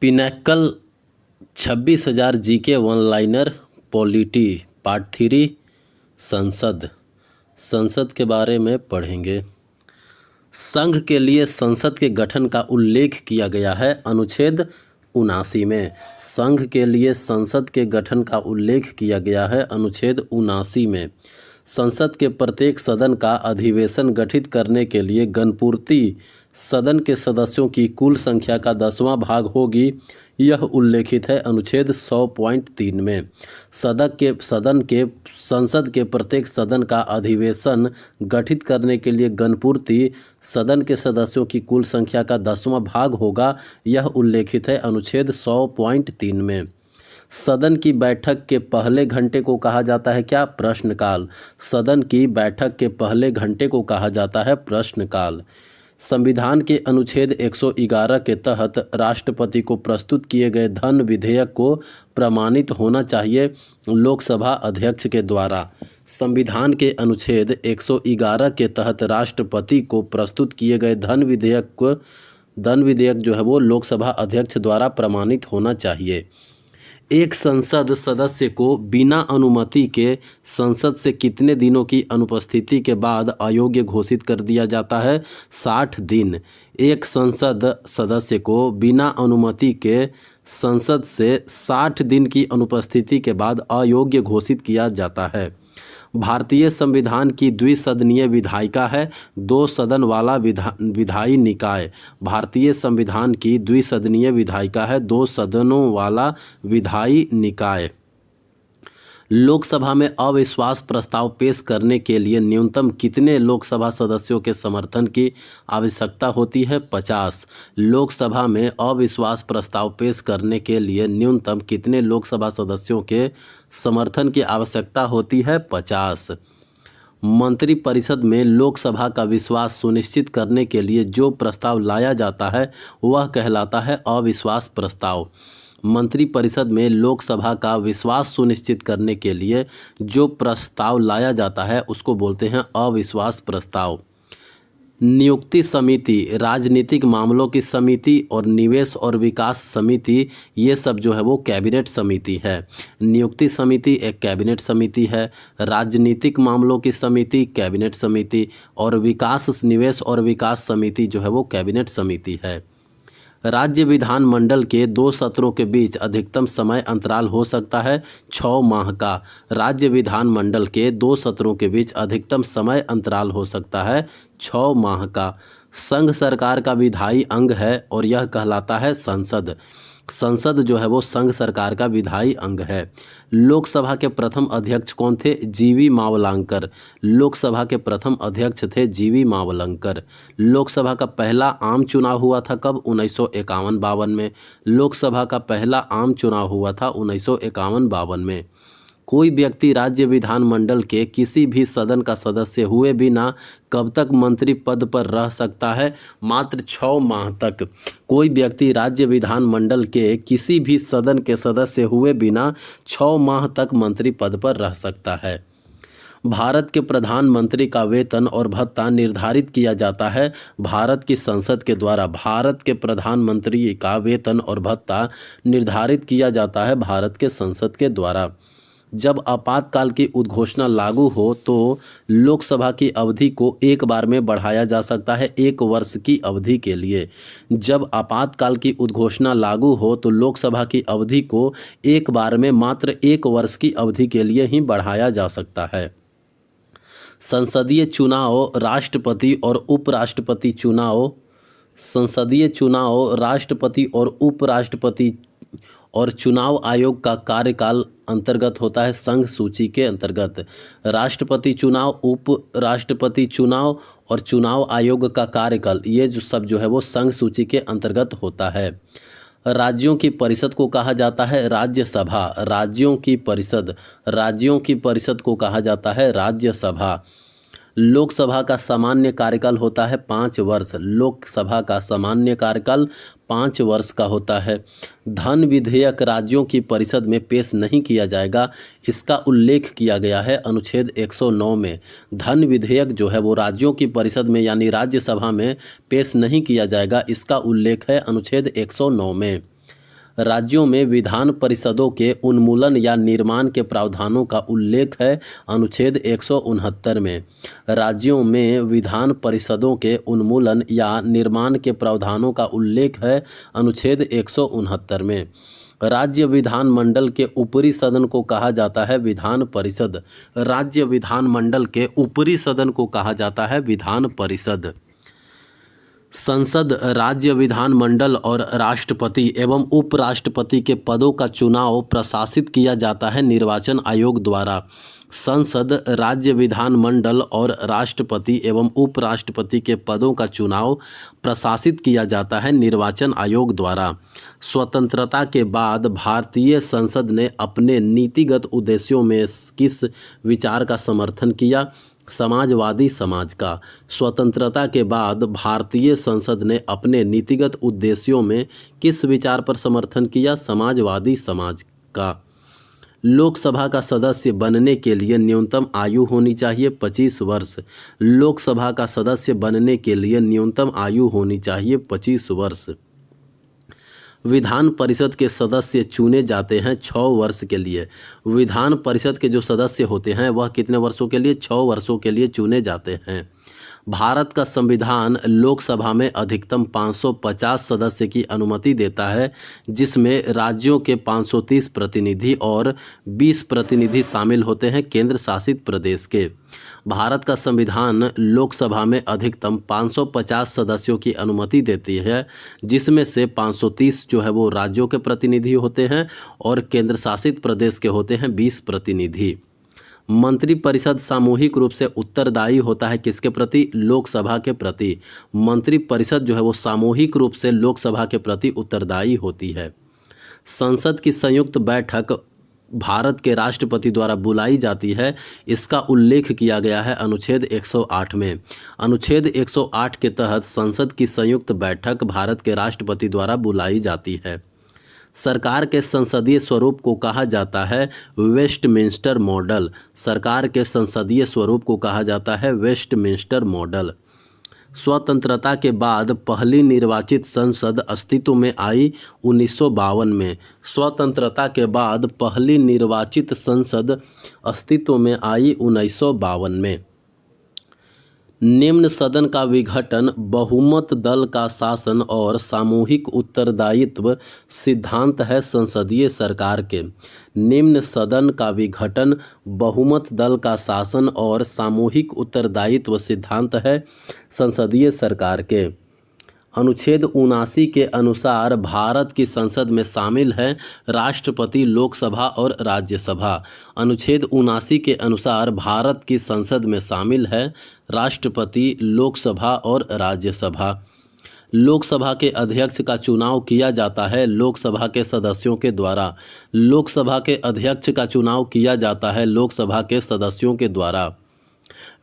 Pinnacle 26,000 GK one liner polity part 3 संसद के बारे में पढ़ेंगे। संघ के लिए संसद के गठन का उल्लेख किया गया है अनुच्छेद 79 में। संघ के लिए संसद के गठन का उल्लेख किया गया है अनुच्छेद 79 में। संसद के प्रत्येक सदन का अधिवेशन गठित करने के लिए गणपूर्ति सदन के सदस्यों की कुल संख्या का 10वां भाग होगी, यह उल्लेखित है अनुच्छेद 100.3 में। संसद के प्रत्येक सदन का अधिवेशन गठित करने के लिए गणपूर्ति सदन के सदस्यों की कुल संख्या का 10वां भाग होगा, यह उल्लेखित है अनुच्छेद 100.3 में। सदन की बैठक के पहले घंटे को कहा जाता है क्या? प्रश्नकाल। सदन की बैठक के पहले घंटे को कहा जाता है प्रश्नकाल। संविधान के अनुच्छेद 111 के तहत राष्ट्रपति को प्रस्तुत किए गए धन विधेयक को प्रमाणित होना चाहिए लोकसभा अध्यक्ष के द्वारा। संविधान के अनुच्छेद 111 के तहत राष्ट्रपति को प्रस्तुत किए गए धन विधेयक जो है वो लोकसभा अध्यक्ष द्वारा प्रमाणित होना चाहिए। एक संसद सदस्य को बिना अनुमति के संसद से कितने दिनों की अनुपस्थिति के बाद अयोग्य घोषित कर दिया जाता है? 60 दिन। एक संसद सदस्य को बिना अनुमति के संसद से 60 दिन की अनुपस्थिति के बाद अयोग्य घोषित किया जाता है। भारतीय संविधान की द्विसदनीय विधायिका है 2 सदन वाला विधायी निकाय। भारतीय संविधान की द्विसदनीय विधायिका है 2 सदनों वाला विधायी निकाय। लोकसभा में अविश्वास प्रस्ताव पेश करने के लिए न्यूनतम कितने लोकसभा सदस्यों के समर्थन की आवश्यकता होती है? 50। लोकसभा में अविश्वास प्रस्ताव पेश करने के लिए न्यूनतम कितने लोकसभा सदस्यों के समर्थन की आवश्यकता होती है? 50। मंत्रिपरिषद में लोकसभा का विश्वास सुनिश्चित करने के लिए जो प्रस्ताव लाया जाता है वह कहलाता है अविश्वास प्रस्ताव। मंत्रिपरिषद में लोकसभा का विश्वास सुनिश्चित करने के लिए जो प्रस्ताव लाया जाता है उसको बोलते हैं अविश्वास प्रस्ताव। नियुक्ति समिति, राजनीतिक मामलों की समिति और निवेश और विकास समिति, ये सब जो है वो कैबिनेट समिति है। नियुक्ति समिति एक कैबिनेट समिति है, राजनीतिक मामलों की समिति कैबिनेट समिति और निवेश और विकास समिति जो है वो कैबिनेट समिति है। राज्य विधानमंडल के 2 सत्रों के बीच अधिकतम समय अंतराल हो सकता है 6 माह का। राज्य विधानमंडल के 2 सत्रों के बीच अधिकतम समय अंतराल हो सकता है 6 माह का। संघ सरकार का विधायी अंग है और यह कहलाता है संसद। संसद जो है वो संघ सरकार का विधायी अंग है। लोकसभा के प्रथम अध्यक्ष कौन थे? जीवी मावलंकर। लोकसभा के प्रथम अध्यक्ष थे जीवी मावलंकर। लोकसभा का पहला आम चुनाव हुआ था कब? 1951-52 में। लोकसभा का पहला आम चुनाव हुआ था 1951-52 में। कोई व्यक्ति राज्य विधानमंडल के किसी भी सदन का सदस्य हुए बिना कब तक मंत्री पद पर रह सकता है? मात्र 6 माह तक। कोई व्यक्ति राज्य विधानमंडल के किसी भी सदन के सदस्य हुए बिना 6 माह तक मंत्री पद पर रह सकता है। भारत के प्रधानमंत्री का वेतन और भत्ता निर्धारित किया जाता है भारत की संसद के द्वारा। भारत के प्रधानमंत्री का वेतन और भत्ता निर्धारित किया जाता है भारत के संसद के द्वारा। जब आपातकाल की उद्घोषणा लागू हो तो लोकसभा की अवधि को एक बार में बढ़ाया जा सकता है 1 वर्ष की अवधि के लिए। जब आपातकाल की उद्घोषणा लागू हो तो लोकसभा की अवधि को एक बार में मात्र 1 वर्ष की अवधि के लिए ही बढ़ाया जा सकता है। संसदीय चुनाव, राष्ट्रपति और उपराष्ट्रपति चुनाव, संसदीय चुनाव, राष्ट्रपति और उपराष्ट्रपति और चुनाव आयोग का कार्यकाल अंतर्गत होता है संघ सूची के अंतर्गत। राष्ट्रपति चुनाव, उपराष्ट्रपति चुनाव और चुनाव आयोग का कार्यकाल ये जो सब जो है वो संघ सूची के अंतर्गत होता है। राज्यों की परिषद को कहा जाता है राज्यसभा। राज्यों की परिषद को कहा जाता है राज्यसभा। लोकसभा का सामान्य कार्यकाल होता है 5 वर्ष। लोकसभा का सामान्य कार्यकाल 5 वर्ष का होता है। धन विधेयक राज्यों की परिषद में पेश नहीं किया जाएगा, इसका उल्लेख किया गया है अनुच्छेद 109 में। धन विधेयक जो है वो राज्यों की परिषद में यानी राज्यसभा में पेश नहीं किया जाएगा, इसका उल्लेख है अनुच्छेद 109 में। राज्यों में विधान परिषदों के उन्मूलन या निर्माण के प्रावधानों का उल्लेख है अनुच्छेद 169 में। राज्यों में विधान परिषदों के उन्मूलन या निर्माण के प्रावधानों का उल्लेख है अनुच्छेद 169 में। राज्य विधानमंडल के ऊपरी सदन को कहा जाता है विधान परिषद। राज्य विधानमंडल के ऊपरी सदन को कहा जाता है विधान परिषद। संसद, राज्य विधानमंडल और राष्ट्रपति एवं उपराष्ट्रपति के पदों का चुनाव प्रशासित किया जाता है निर्वाचन आयोग द्वारा। संसद, राज्य विधानमंडल और राष्ट्रपति एवं उपराष्ट्रपति के पदों का चुनाव प्रशासित किया जाता है निर्वाचन आयोग द्वारा। स्वतंत्रता के बाद भारतीय संसद ने अपने नीतिगत उद्देश्यों में किस विचार का समर्थन किया? समाजवादी समाज का। स्वतंत्रता के बाद भारतीय संसद ने अपने नीतिगत उद्देश्यों में किस विचार पर समर्थन किया? समाजवादी समाज का। लोकसभा का सदस्य बनने के लिए न्यूनतम आयु होनी चाहिए 25 वर्ष। लोकसभा का सदस्य बनने के लिए न्यूनतम आयु होनी चाहिए 25 वर्ष। विधान परिषद के सदस्य चुने जाते हैं 6 वर्ष के लिए। विधान परिषद के जो सदस्य होते हैं वह कितने वर्षों के लिए? 6 वर्षों के लिए चुने जाते हैं। भारत का संविधान लोकसभा में अधिकतम 550 सदस्य की अनुमति देता है, जिसमें राज्यों के 530 प्रतिनिधि और 20 प्रतिनिधि शामिल होते हैं केंद्र शासित प्रदेश के। भारत का संविधान लोकसभा में अधिकतम 550 सदस्यों की अनुमति देती है, जिसमें से 530 जो है वो राज्यों के प्रतिनिधि होते हैं और केंद्र शासित प्रदेश के होते हैं 20 प्रतिनिधि। मंत्रिपरिषद सामूहिक रूप से उत्तरदायी होता है किसके प्रति? लोकसभा के प्रति। मंत्रिपरिषद जो है वो सामूहिक रूप से लोकसभा के प्रति उत्तरदायी होती है। संसद की संयुक्त बैठक भारत के राष्ट्रपति द्वारा बुलाई जाती है, इसका उल्लेख किया गया है अनुच्छेद 108 में। अनुच्छेद 108 के तहत संसद की संयुक्त बैठक भारत के राष्ट्रपति द्वारा बुलाई जाती है। सरकार के संसदीय स्वरूप को कहा जाता है वेस्टमिंस्टर मॉडल। सरकार के संसदीय स्वरूप को कहा जाता है वेस्टमिंस्टर मॉडल। स्वतंत्रता के बाद पहली निर्वाचित संसद अस्तित्व में आई 1952 में। स्वतंत्रता के बाद पहली निर्वाचित संसद अस्तित्व में आई 1952 में। निम्न सदन का विघटन बहुमत दल का शासन और सामूहिक उत्तरदायित्व सिद्धांत है संसदीय सरकार के। निम्न सदन का विघटन बहुमत दल का शासन और सामूहिक उत्तरदायित्व सिद्धांत है संसदीय सरकार के। अनुच्छेद 79 के अनुसार भारत की संसद में शामिल हैं राष्ट्रपति, लोकसभा और राज्यसभा। अनुच्छेद 79 के अनुसार भारत की संसद में शामिल है राष्ट्रपति, लोकसभा और राज्यसभा। लोकसभा के अध्यक्ष का चुनाव किया जाता है लोकसभा के सदस्यों के द्वारा। लोकसभा के अध्यक्ष का चुनाव किया जाता है लोकसभा के सदस्यों के द्वारा।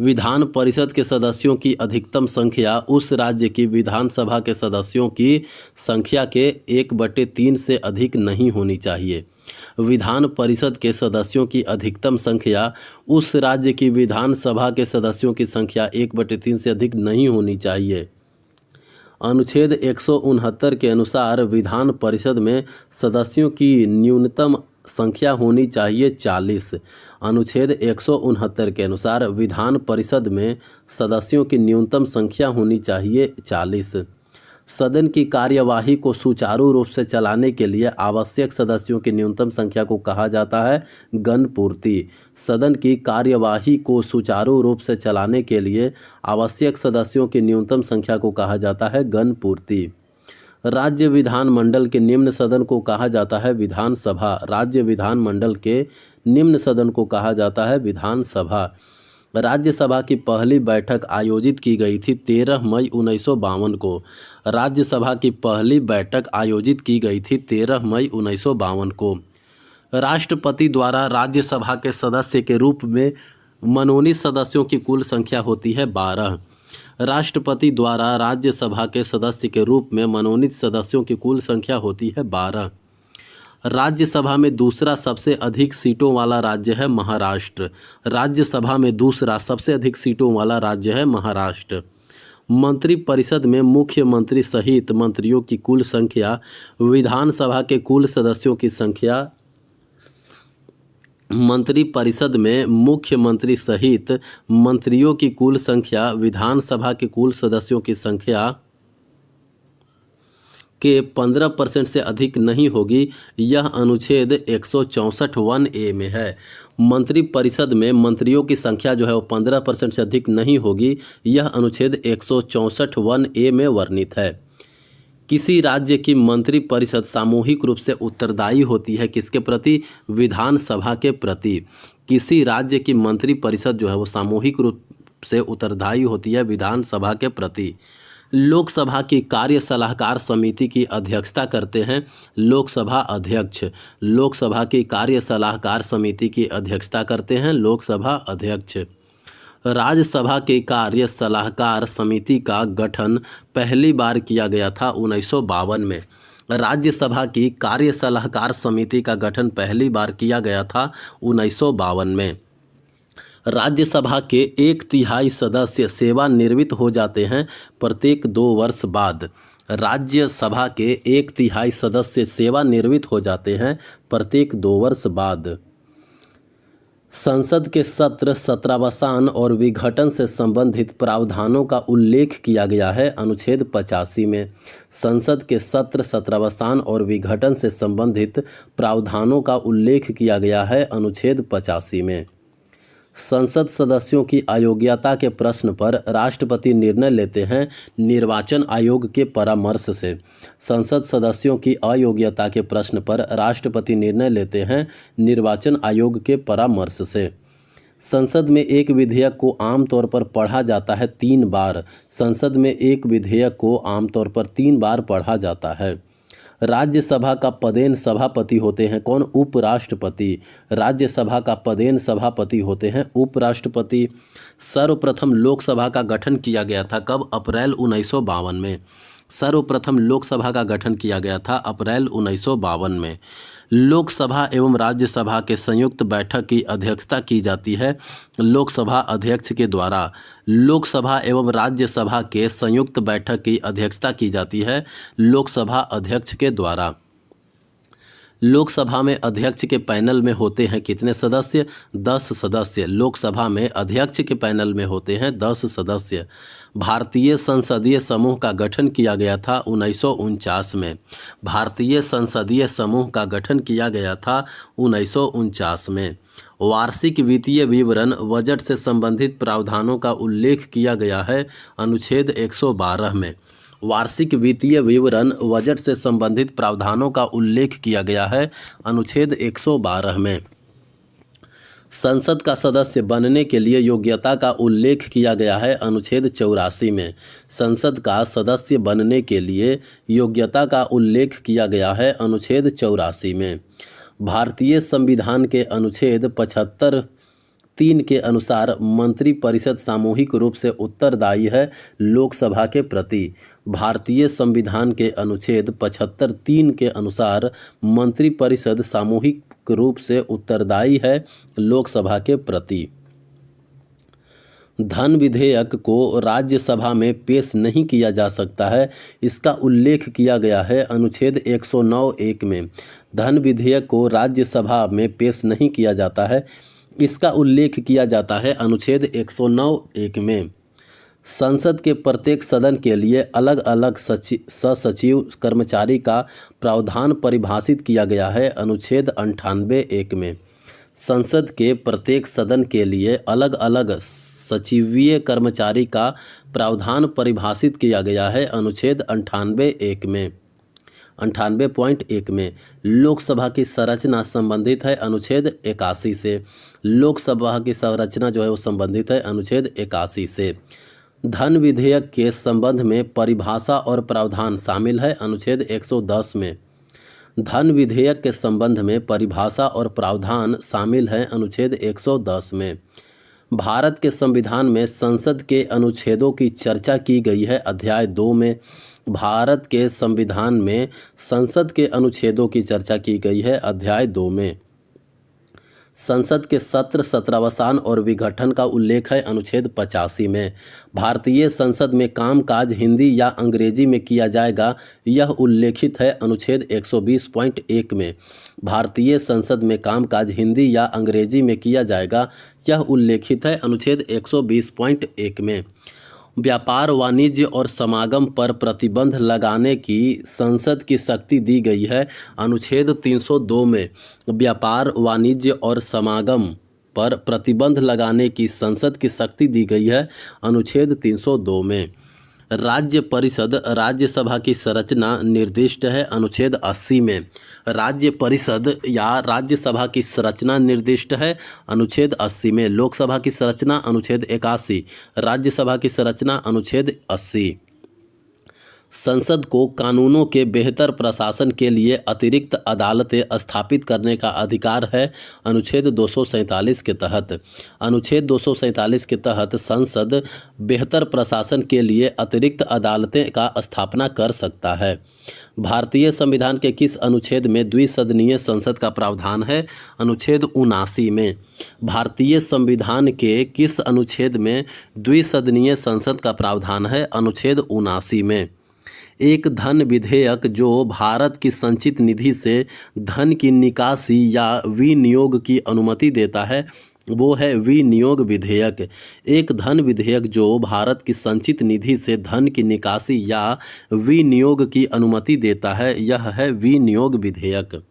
विधान परिषद के सदस्यों की अधिकतम संख्या उस राज्य की विधानसभा के सदस्यों की संख्या के 1/3 से अधिक नहीं होनी चाहिए। विधान परिषद के सदस्यों की अधिकतम संख्या उस राज्य की विधानसभा के सदस्यों की संख्या 1/3 से अधिक नहीं होनी चाहिए। अनुच्छेद 169 के अनुसार विधान परिषद में सदस्यों की न्यूनतम संख्या होनी चाहिए 40। अनुच्छेद 169 के अनुसार विधान परिषद में सदस्यों की न्यूनतम संख्या होनी चाहिए 40। सदन की कार्यवाही को सुचारू रूप से चलाने के लिए आवश्यक सदस्यों की न्यूनतम संख्या को कहा जाता है गणपूर्ति। सदन की कार्यवाही को सुचारू रूप से चलाने के लिए आवश्यक सदस्यों की न्यूनतम संख्या को कहा जाता है गणपूर्ति। राज्य विधानमंडल के निम्न सदन को कहा जाता है विधानसभा। राज्य विधानमंडल के निम्न सदन को कहा जाता है विधानसभा। राज्यसभा की पहली बैठक आयोजित की गई थी 13 मई 1952 को। राज्यसभा की पहली बैठक आयोजित की गई थी 13 मई 1952 को। राष्ट्रपति द्वारा राज्यसभा के सदस्य के रूप में मनोनीत सदस्यों की कुल संख्या होती है 12। राष्ट्रपति द्वारा राज्यसभा के सदस्य के रूप में मनोनीत सदस्यों की कुल संख्या होती है 12। राज्यसभा में दूसरा सबसे अधिक सीटों वाला राज्य है महाराष्ट्र। राज्यसभा में दूसरा सबसे अधिक सीटों वाला राज्य है महाराष्ट्र। मंत्रिपरिषद में मुख्यमंत्री सहित मंत्रियों की कुल संख्या विधानसभा के कुल सदस्यों की संख्या। मंत्रिपरिषद में मुख्यमंत्री सहित मंत्रियों की कुल संख्या विधानसभा के कुल सदस्यों की संख्या के 15% से अधिक नहीं होगी, यह अनुच्छेद 164(1)(a) में है। मंत्रिपरिषद में मंत्रियों की संख्या जो है वो 15% से अधिक नहीं होगी, यह अनुच्छेद 164(1)(a) में वर्णित है। किसी राज्य की मंत्रिपरिषद सामूहिक रूप से उत्तरदायी होती है किसके प्रति? विधानसभा के प्रति। किसी राज्य की मंत्रिपरिषद जो है वो सामूहिक रूप से उत्तरदायी होती है विधानसभा के प्रति। लोकसभा की कार्य सलाहकार समिति की अध्यक्षता करते हैं लोकसभा अध्यक्ष। लोकसभा की कार्य सलाहकार समिति की अध्यक्षता करते हैं लोकसभा अध्यक्ष। राज्यसभा की कार्य सलाहकार समिति का गठन पहली बार किया गया था 1952 में। राज्यसभा की कार्य सलाहकार समिति का गठन पहली बार किया गया था 1952 में। राज्यसभा के 1/3 सदस्य सेवानिवृत्त हो जाते हैं प्रत्येक 2 वर्ष बाद। राज्यसभा के 1/3 सदस्य सेवानिवृत्त हो जाते हैं प्रत्येक 2 वर्ष बाद। संसद के सत्र, सत्रावसान और विघटन से संबंधित प्रावधानों का उल्लेख किया गया है अनुच्छेद 85 में। संसद के सत्र, सत्रावसान और विघटन से संबंधित प्रावधानों का उल्लेख किया गया है अनुच्छेद 85 में। संसद सदस्यों की अयोग्यता के प्रश्न पर राष्ट्रपति निर्णय लेते हैं निर्वाचन आयोग के परामर्श से। संसद सदस्यों की अयोग्यता के प्रश्न पर राष्ट्रपति निर्णय लेते हैं निर्वाचन आयोग के परामर्श से। संसद में एक विधेयक को आमतौर पर पढ़ा जाता है 3 बार। संसद में एक विधेयक को आमतौर पर 3 बार पढ़ा जाता है। राज्यसभा का पदेन सभापति होते हैं कौन? उपराष्ट्रपति। राज्यसभा का पदेन सभापति होते हैं उपराष्ट्रपति। सर्वप्रथम लोकसभा का गठन किया गया था कब? अप्रैल 1952 में। सर्वप्रथम लोकसभा का गठन किया गया था अप्रैल 1952 में। लोकसभा एवं राज्यसभा के संयुक्त बैठक की अध्यक्षता की जाती है लोकसभा अध्यक्ष के द्वारा। लोकसभा एवं राज्यसभा के संयुक्त बैठक की अध्यक्षता की जाती है लोकसभा अध्यक्ष के द्वारा। लोकसभा में अध्यक्ष के पैनल में होते हैं कितने सदस्य? 10 सदस्य। लोकसभा में अध्यक्ष के पैनल में होते हैं 10 सदस्य। भारतीय संसदीय समूह का गठन किया गया था 1949 में। भारतीय संसदीय समूह का गठन किया गया था 1949 में। वार्षिक वित्तीय विवरण, बजट से संबंधित प्रावधानों का उल्लेख किया गया है अनुच्छेद 112 में। वार्षिक वित्तीय विवरण, बजट से संबंधित प्रावधानों का उल्लेख किया गया है अनुच्छेद 112 में। संसद का सदस्य बनने के लिए योग्यता का उल्लेख किया गया है अनुच्छेद 84 में। संसद का सदस्य बनने के लिए योग्यता का उल्लेख किया गया है अनुच्छेद 84 में। भारतीय संविधान के अनुच्छेद 75(3) के अनुसार मंत्रिपरिषद सामूहिक रूप से उत्तरदायी है लोकसभा के प्रति। भारतीय संविधान के अनुच्छेद 75(3) के अनुसार मंत्रिपरिषद सामूहिक रूप से उत्तरदायी है लोकसभा के प्रति। धन विधेयक को राज्यसभा में पेश नहीं किया जा सकता है, इसका उल्लेख किया गया है अनुच्छेद 109(1) में। धन विधेयक को राज्यसभा में पेश नहीं किया जाता है, इसका उल्लेख किया जाता है अनुच्छेद 109(1) में। संसद के प्रत्येक सदन के लिए अलग अलग सचिव कर्मचारी का प्रावधान परिभाषित किया गया है अनुच्छेद 98(1) में। संसद के प्रत्येक सदन के लिए अलग अलग सचिवीय कर्मचारी का प्रावधान परिभाषित किया गया है अनुच्छेद 98(1) में 98.1 में। लोकसभा की संरचना संबंधित है अनुच्छेद 81 से। लोकसभा की संरचना जो है वो संबंधित है अनुच्छेद 81 से। धन विधेयक के संबंध में परिभाषा और प्रावधान शामिल है अनुच्छेद 110 में। धन विधेयक के संबंध में परिभाषा और प्रावधान शामिल है अनुच्छेद 110 में। भारत के संविधान में संसद के अनुच्छेदों की चर्चा की गई है अध्याय 2 में। भारत के संविधान में संसद के अनुच्छेदों की चर्चा की गई है अध्याय 2 में। संसद के सत्र सत्रावसान और विघटन का उल्लेख है अनुच्छेद 85 में। भारतीय संसद में कामकाज हिंदी या अंग्रेजी में किया जाएगा, यह उल्लेखित है अनुच्छेद 120.1 में। भारतीय संसद में कामकाज हिंदी या अंग्रेजी में किया जाएगा, यह उल्लेखित है अनुच्छेद 120.1 में। व्यापार वाणिज्य और समागम पर प्रतिबंध लगाने की संसद की शक्ति दी गई है अनुच्छेद 302 में। व्यापार वाणिज्य और समागम पर प्रतिबंध लगाने की संसद की शक्ति दी गई है अनुच्छेद 302 में। राज्य परिषद राज्यसभा की संरचना निर्दिष्ट है अनुच्छेद 80 में। राज्य परिषद या राज्यसभा की संरचना निर्दिष्ट है अनुच्छेद 80 में। लोकसभा की संरचना अनुच्छेद 81, राज्यसभा की संरचना अनुच्छेद 80। संसद को कानूनों के बेहतर प्रशासन के लिए अतिरिक्त अदालतें स्थापित करने का अधिकार है अनुच्छेद 247 के तहत। अनुच्छेद 247 के तहत संसद बेहतर प्रशासन के लिए अतिरिक्त अदालतें का स्थापना कर सकता है। भारतीय संविधान के किस अनुच्छेद में द्विसदनीय संसद का प्रावधान है? अनुच्छेद 79 में। भारतीय संविधान के किस अनुच्छेद में द्विसदनीय संसद का प्रावधान है? अनुच्छेद 79 में। एक धन विधेयक जो भारत की संचित निधि से धन की निकासी या विनियोग की अनुमति देता है वो है विनियोग विधेयक। एक धन विधेयक जो भारत की संचित निधि से धन की निकासी या विनियोग की अनुमति देता है यह है विनियोग विधेयक।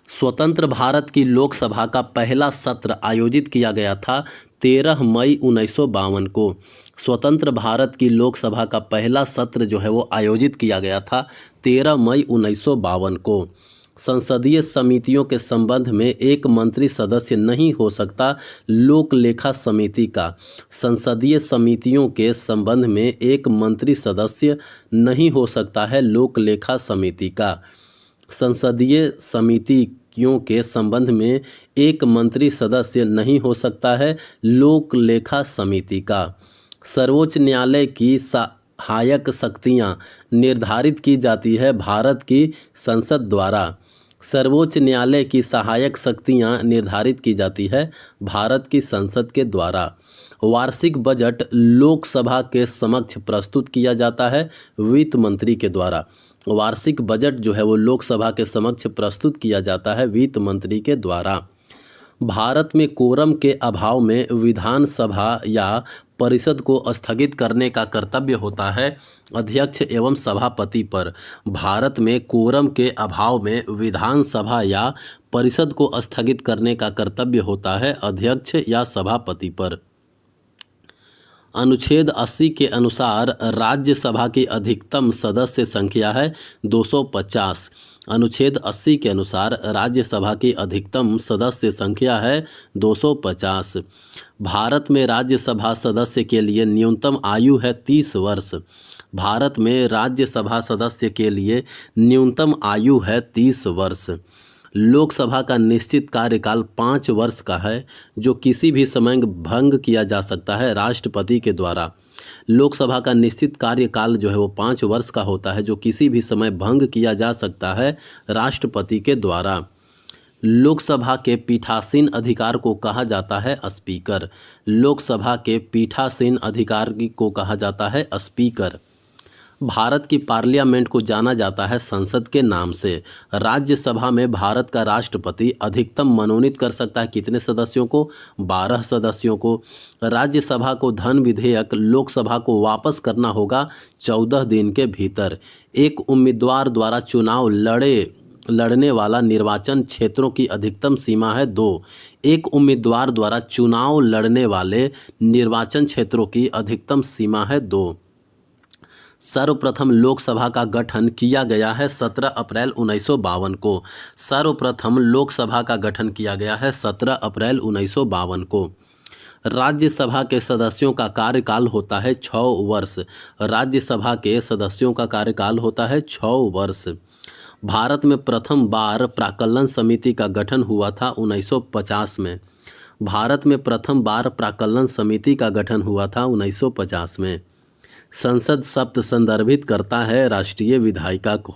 स्वतंत्र भारत की लोकसभा का पहला सत्र आयोजित किया गया था 13 मई 1952 को। स्वतंत्र भारत की लोकसभा का पहला सत्र जो है वो आयोजित किया गया था 13 मई 1952 को। संसदीय समितियों के संबंध में एक मंत्री सदस्य नहीं हो सकता, लोक लेखा समिति का। संसदीय समितियों के संबंध में एक मंत्री सदस्य नहीं हो सकता है, लोक लेखा समिति का। संसदीय समितियों के संबंध में एक मंत्री सदस्य नहीं हो सकता है, लोक लेखा समिति का। सर्वोच्च न्यायालय की सहायक शक्तियां निर्धारित की जाती है भारत की संसद द्वारा। सर्वोच्च न्यायालय की सहायक शक्तियां निर्धारित की जाती है भारत की संसद के द्वारा। वार्षिक बजट लोकसभा के समक्ष प्रस्तुत किया जाता है वित्त मंत्री के द्वारा। वार्षिक बजट जो है वो लोकसभा के समक्ष प्रस्तुत किया जाता है वित्त मंत्री के द्वारा। भारत में कोरम के अभाव में विधानसभा या परिषद को स्थगित करने का कर्तव्य होता है अध्यक्ष एवं सभापति पर। भारत में कोरम के अभाव में विधानसभा या परिषद को स्थगित करने का कर्तव्य होता है अध्यक्ष या सभापति पर। अनुच्छेद 80 के अनुसार राज्यसभा की अधिकतम सदस्य संख्या है 250। अनुच्छेद 80 के अनुसार राज्यसभा की अधिकतम सदस्य संख्या है 250। भारत में राज्यसभा सदस्य के लिए न्यूनतम आयु है 30 वर्ष। भारत में राज्यसभा सदस्य के लिए न्यूनतम आयु है 30 वर्ष। लोकसभा का निश्चित कार्यकाल 5 वर्ष का है, जो किसी भी समय भंग किया जा सकता है राष्ट्रपति के द्वारा। लोकसभा का निश्चित कार्यकाल जो है वो 5 वर्ष का होता है, जो किसी भी समय भंग किया जा सकता है राष्ट्रपति के द्वारा। लोकसभा के पीठासीन अधिकार को कहा जाता है स्पीकर। लोकसभा के पीठासीन अधिकार को कहा जाता है स्पीकर। भारत की पार्लियामेंट को जाना जाता है संसद के नाम से। राज्यसभा में भारत का राष्ट्रपति अधिकतम मनोनीत कर सकता है कितने सदस्यों को? 12 सदस्यों को। राज्यसभा को धन विधेयक लोकसभा को वापस करना होगा 14 दिन के भीतर। एक उम्मीदवार द्वारा चुनाव लड़ने वाला निर्वाचन क्षेत्रों की अधिकतम सीमा है 2। एक उम्मीदवार द्वारा चुनाव लड़ने वाले निर्वाचन क्षेत्रों की अधिकतम सीमा है 2। सर्वप्रथम लोकसभा का गठन किया गया है 17 अप्रैल 1952 को। सर्वप्रथम लोकसभा का गठन किया गया है 17 अप्रैल 1952 को। राज्यसभा के सदस्यों का कार्यकाल होता है 6 वर्ष। राज्यसभा के सदस्यों का कार्यकाल होता है 6 वर्ष। भारत में प्रथम बार प्राक्कलन समिति का गठन हुआ था 1950 में। भारत में प्रथम बार प्राक्कलन समिति का गठन हुआ था 1950 में। संसद शब्द संदर्भित करता है राष्ट्रीय विधायिका को।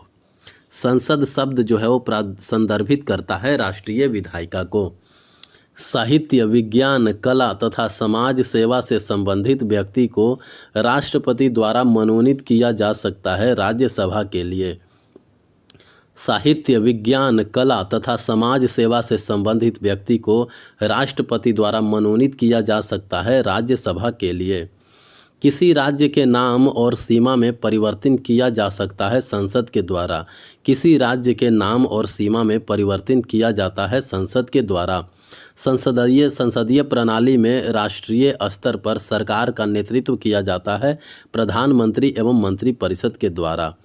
संसद शब्द जो है वो संदर्भित करता है राष्ट्रीय विधायिका को। साहित्य, विज्ञान, कला तथा समाज सेवा से संबंधित व्यक्ति को राष्ट्रपति द्वारा मनोनीत किया जा सकता है राज्यसभा के लिए। साहित्य, विज्ञान, कला तथा समाज सेवा से संबंधित व्यक्ति को राष्ट्रपति द्वारा मनोनीत किया जा सकता है राज्यसभा के लिए। किसी राज्य के नाम और सीमा में परिवर्तन किया जा सकता है संसद के द्वारा। किसी राज्य के नाम और सीमा में परिवर्तन किया जाता है संसद के द्वारा। संसदीय प्रणाली में राष्ट्रीय स्तर पर सरकार का नेतृत्व किया जाता है प्रधानमंत्री एवं मंत्रिपरिषद के द्वारा।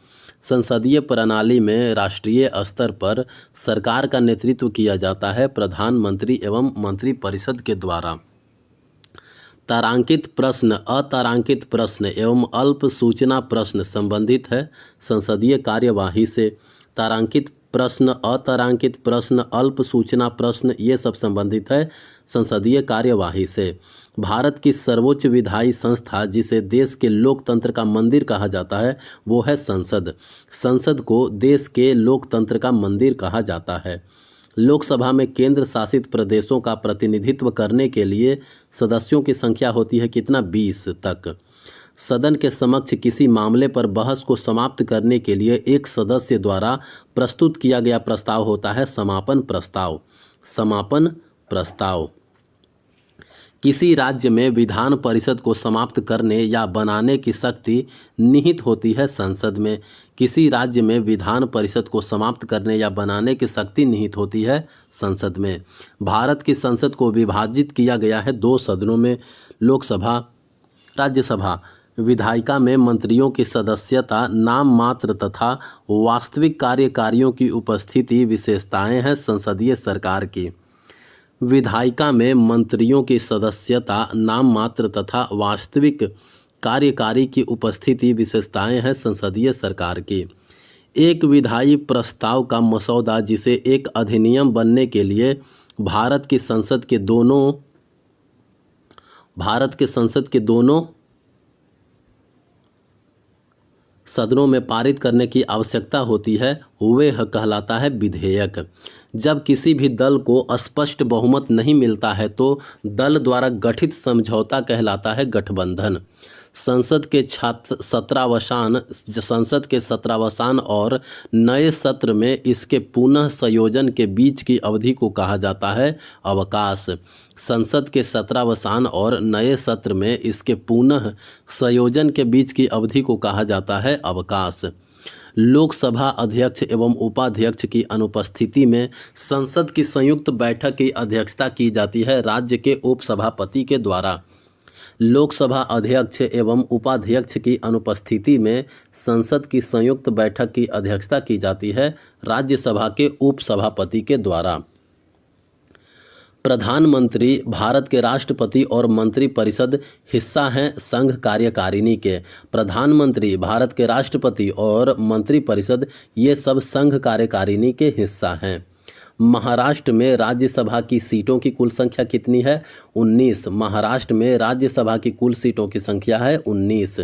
संसदीय प्रणाली में राष्ट्रीय स्तर पर सरकार का नेतृत्व किया जाता है प्रधानमंत्री एवं मंत्रिपरिषद के द्वारा। तारांकित प्रश्न, अतारांकित प्रश्न एवं अल्प सूचना प्रश्न संबंधित है संसदीय कार्यवाही से। तारांकित प्रश्न, अतारांकित प्रश्न, अल्प सूचना प्रश्न ये सब संबंधित है संसदीय कार्यवाही से। भारत की सर्वोच्च विधायी संस्था जिसे देश के लोकतंत्र का मंदिर कहा जाता है वो है संसद। संसद को देश के लोकतंत्र का मंदिर कहा जाता है। लोकसभा में केंद्र शासित प्रदेशों का प्रतिनिधित्व करने के लिए सदस्यों की संख्या होती है कितना? 20 तक। सदन के समक्ष किसी मामले पर बहस को समाप्त करने के लिए एक सदस्य द्वारा प्रस्तुत किया गया प्रस्ताव होता है समापन प्रस्ताव। समापन प्रस्ताव। किसी राज्य में विधान परिषद को समाप्त करने या बनाने की शक्ति निहित होती है संसद में। किसी राज्य में विधान परिषद को समाप्त करने या बनाने की शक्ति निहित होती है संसद में। भारत की संसद को विभाजित किया गया है 2 सदनों में, लोकसभा, राज्यसभा। विधायिका में मंत्रियों की सदस्यता नाम मात्र तथा वास्तविक कार्यकारियों की उपस्थिति विशेषताएं हैं संसदीय सरकार की। विधायिका में मंत्रियों की सदस्यता नाम मात्र तथा वास्तविक कार्यकारी की उपस्थिति विशेषताएं हैं संसदीय सरकार की। एक विधायी प्रस्ताव का मसौदा जिसे एक अधिनियम बनने के लिए भारत की संसद के दोनों सदनों में पारित करने की आवश्यकता होती है वह कहलाता है विधेयक। जब किसी भी दल को स्पष्ट बहुमत नहीं मिलता है तो दल द्वारा गठित समझौता कहलाता है गठबंधन। संसद के 17वां और नए सत्र में इसके पुनः संयोजन के बीच की अवधि को कहा जाता है अवकाश। संसद के 17वां और नए सत्र में इसके पुनः संयोजन के बीच की अवधि को कहा जाता है अवकाश। लोकसभा अध्यक्ष एवं उपाध्यक्ष की अनुपस्थिति में संसद की संयुक्त बैठक की अध्यक्षता की जाती है राज्य के उपसभापति के द्वारा। लोकसभा अध्यक्ष एवं उपाध्यक्ष की अनुपस्थिति में संसद की संयुक्त बैठक की अध्यक्षता की जाती है राज्यसभा के उपसभापति के द्वारा। प्रधानमंत्री भारत के राष्ट्रपति और मंत्रिपरिषद हिस्सा हैं संघ कार्यकारिणी के। प्रधानमंत्री, भारत के राष्ट्रपति और मंत्रिपरिषद ये सब संघ कार्यकारिणी के हिस्सा हैं। महाराष्ट्र में राज्यसभा की सीटों की कुल संख्या कितनी है? 19। महाराष्ट्र में राज्यसभा की कुल सीटों की संख्या है 19।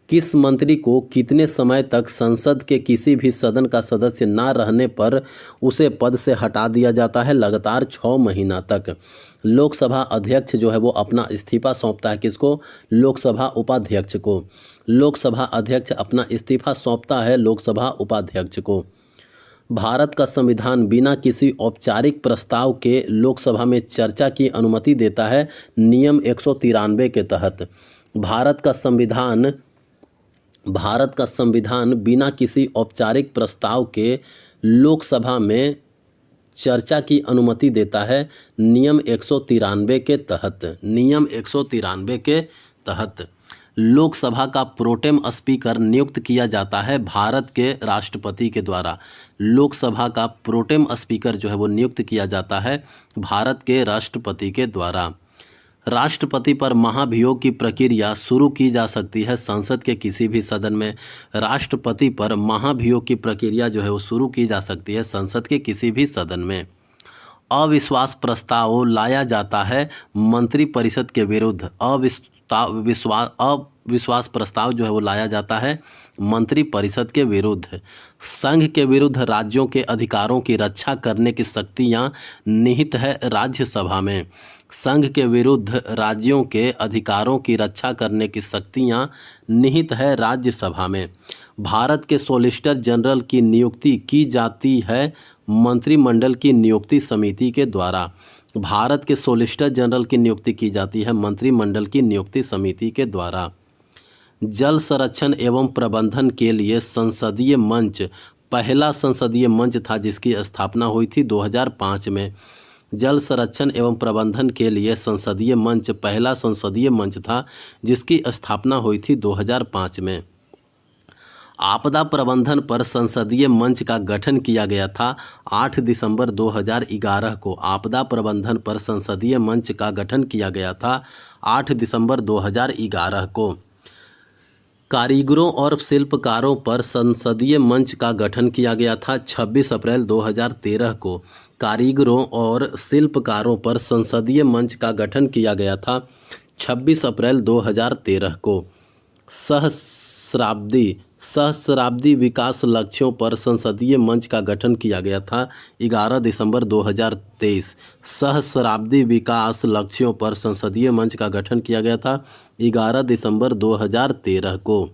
किस मंत्री को कितने समय तक संसद के किसी भी सदन का सदस्य ना रहने पर उसे पद से हटा दिया जाता है? लगातार 6 महीना तक। लोकसभा अध्यक्ष जो है वो अपना इस्तीफा सौंपता है किसको? लोकसभा उपाध्यक्ष को। लोकसभा अध्यक्ष अपना इस्तीफा सौंपता है लोकसभा उपाध्यक्ष को। भारत का संविधान बिना किसी औपचारिक प्रस्ताव के लोकसभा में चर्चा की अनुमति देता है नियम 193 के तहत। भारत का संविधान बिना किसी औपचारिक प्रस्ताव के लोकसभा में चर्चा की अनुमति देता है नियम 193 के तहत। नियम 193 के तहत लोकसभा का प्रोटेम स्पीकर नियुक्त किया जाता है भारत के राष्ट्रपति के द्वारा। लोकसभा का प्रोटेम स्पीकर जो है वो नियुक्त किया जाता है भारत के राष्ट्रपति के द्वारा। राष्ट्रपति पर महाभियोग की प्रक्रिया शुरू की जा सकती है संसद के किसी भी सदन में। राष्ट्रपति पर महाभियोग की प्रक्रिया जो है वो शुरू की जा सकती है संसद के किसी भी सदन में। अविश्वास प्रस्ताव लाया जाता है मंत्रिपरिषद के विरुद्ध। अविश्वास प्रस्ताव जो है वो लाया जाता है मंत्रिपरिषद के विरुद्ध। संघ के विरुद्ध राज्यों के अधिकारों की रक्षा करने की शक्तियां निहित है राज्यसभा में। संघ के विरुद्ध राज्यों के अधिकारों की रक्षा करने की शक्तियां निहित है राज्यसभा में। भारत के सॉलिसिटर जनरल की नियुक्ति की जाती है मंत्रिमंडल की नियुक्ति समिति के द्वारा। भारत के सॉलिसिटर जनरल की नियुक्ति की जाती है मंत्रिमंडल की नियुक्ति समिति के द्वारा। जल संरक्षण एवं प्रबंधन के लिए संसदीय मंच पहला संसदीय मंच था जिसकी स्थापना हुई थी 2005 में। जल संरक्षण एवं प्रबंधन के लिए संसदीय मंच पहला संसदीय मंच था जिसकी स्थापना हुई थी 2005 में। आपदा प्रबंधन पर संसदीय मंच का गठन किया गया था 8 दिसंबर 2011 को। आपदा प्रबंधन पर संसदीय मंच का गठन किया गया था 8 दिसंबर 2011 को। कारीगरों और शिल्पकारों पर संसदीय मंच का गठन किया गया था 26 अप्रैल 2013 को। कारीगरों और शिल्पकारों पर संसदीय मंच का गठन किया गया था 26 अप्रैल 2013 को। सहस्राब्दी विकास लक्ष्यों पर संसदीय मंच का गठन किया गया था 11 दिसंबर 2023। सहस्राब्दी विकास लक्ष्यों पर संसदीय मंच का गठन किया गया था 11 दिसंबर 2013 को।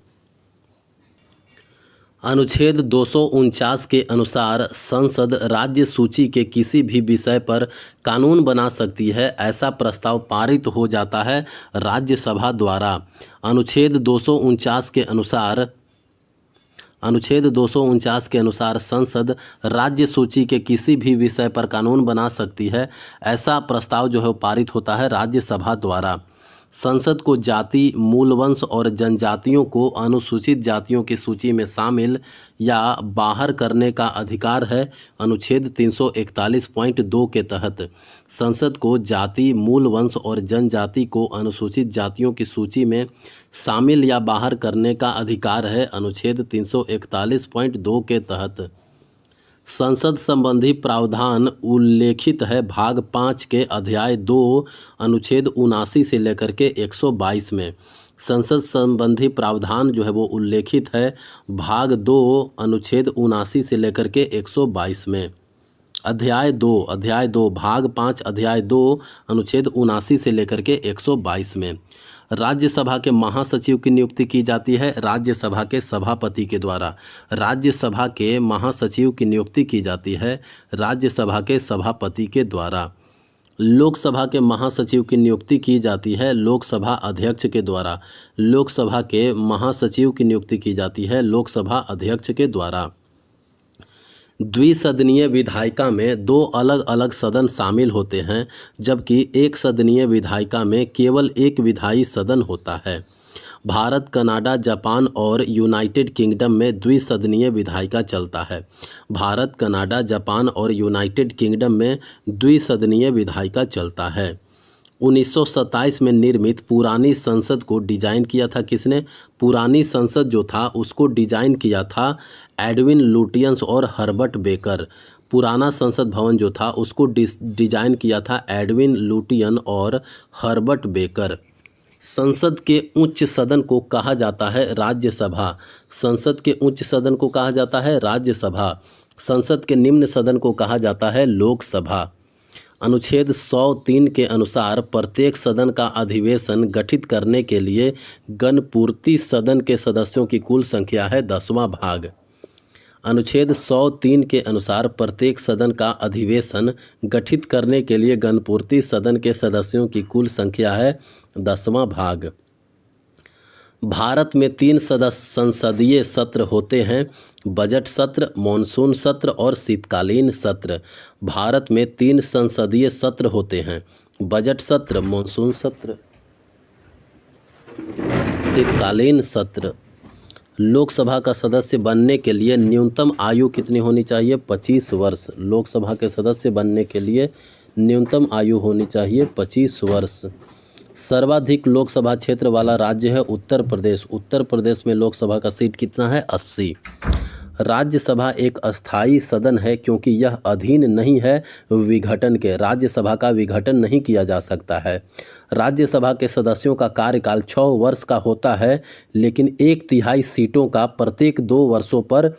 अनुच्छेद 249 के अनुसार संसद राज्य सूची के किसी भी विषय पर कानून बना सकती है, ऐसा प्रस्ताव पारित हो जाता है राज्यसभा द्वारा। अनुच्छेद 249 के अनुसार संसद राज्य सूची के किसी भी विषय पर कानून बना सकती है, ऐसा प्रस्ताव जो है पारित होता है राज्यसभा द्वारा। संसद को जाति, मूलवंश और जनजातियों को अनुसूचित जातियों की सूची में शामिल या बाहर करने का अधिकार है। अनुच्छेद 341.2 के तहत संसद को जाति, मूलवंश और जनजाति को अनुसूचित जातियों की सूची में शामिल या बाहर करने का अधिकार है। अनुच्छेद 341.2 के तहत संसद संबंधी प्रावधान उल्लेखित है भाग 5 के अध्याय 2 अनुच्छेद 79 से लेकर के 122 में। संसद संबंधी प्रावधान जो है वो उल्लेखित है भाग 2 अनुच्छेद 79 से लेकर के 122 में। अध्याय 2 भाग 5 अध्याय 2 अनुच्छेद 79 से लेकर के 122 में। राज्यसभा के महासचिव की नियुक्ति की जाती है राज्यसभा के सभापति के द्वारा। राज्यसभा के महासचिव की नियुक्ति की जाती है राज्यसभा के सभापति के द्वारा। लोकसभा के महासचिव की नियुक्ति की जाती है लोकसभा अध्यक्ष के द्वारा। लोकसभा के महासचिव की नियुक्ति की जाती है लोकसभा अध्यक्ष के द्वारा। द्विसदनीय विधायिका में 2 अलग अलग सदन शामिल होते हैं, जबकि एक सदनीय विधायिका में केवल एक विधायी सदन होता है। भारत, कनाडा, जापान और यूनाइटेड किंगडम में द्विसदनीय विधायिका चलता है। भारत, कनाडा, जापान और यूनाइटेड किंगडम में द्विसदनीय विधायिका चलता है। 1927 में निर्मित पुरानी संसद को डिजाइन किया था किसने? पुरानी संसद जो था उसको डिजाइन किया था एडविन लुटियंस और हर्बर्ट बेकर। पुराना संसद भवन जो था उसको डिजाइन किया था एडविन लुटियन और हर्बर्ट बेकर। संसद के उच्च सदन को कहा जाता है राज्यसभा। संसद के उच्च सदन को कहा जाता है राज्यसभा। संसद के निम्न सदन को कहा जाता है लोकसभा। अनुच्छेद 103 के अनुसार प्रत्येक सदन का अधिवेशन गठित करने के लिए गणपूर्ति सदन के सदस्यों की कुल संख्या है 10वां भाग। अनुच्छेद 103 के अनुसार प्रत्येक सदन का अधिवेशन गठित करने के लिए गणपूर्ति सदन के सदस्यों की कुल संख्या है 10वां भाग। भारत में 3 संसदीय सत्र होते हैं, बजट सत्र, मॉनसून सत्र और शीतकालीन सत्र। भारत में 3 संसदीय सत्र होते हैं, बजट सत्र, मॉनसून सत्र, शीतकालीन सत्र। लोकसभा का सदस्य बनने के लिए न्यूनतम आयु कितनी होनी चाहिए? 25 वर्ष। लोकसभा के सदस्य बनने के लिए न्यूनतम आयु होनी चाहिए 25 वर्ष। सर्वाधिक लोकसभा क्षेत्र वाला राज्य है उत्तर प्रदेश। उत्तर प्रदेश में लोकसभा का सीट कितना है? 80। राज्यसभा एक अस्थायी सदन है क्योंकि यह अधीन नहीं है विघटन के। राज्यसभा का विघटन नहीं किया जा सकता है। राज्यसभा के सदस्यों का कार्यकाल 6 वर्ष का होता है, लेकिन 1/3 सीटों का प्रत्येक 2 वर्षों पर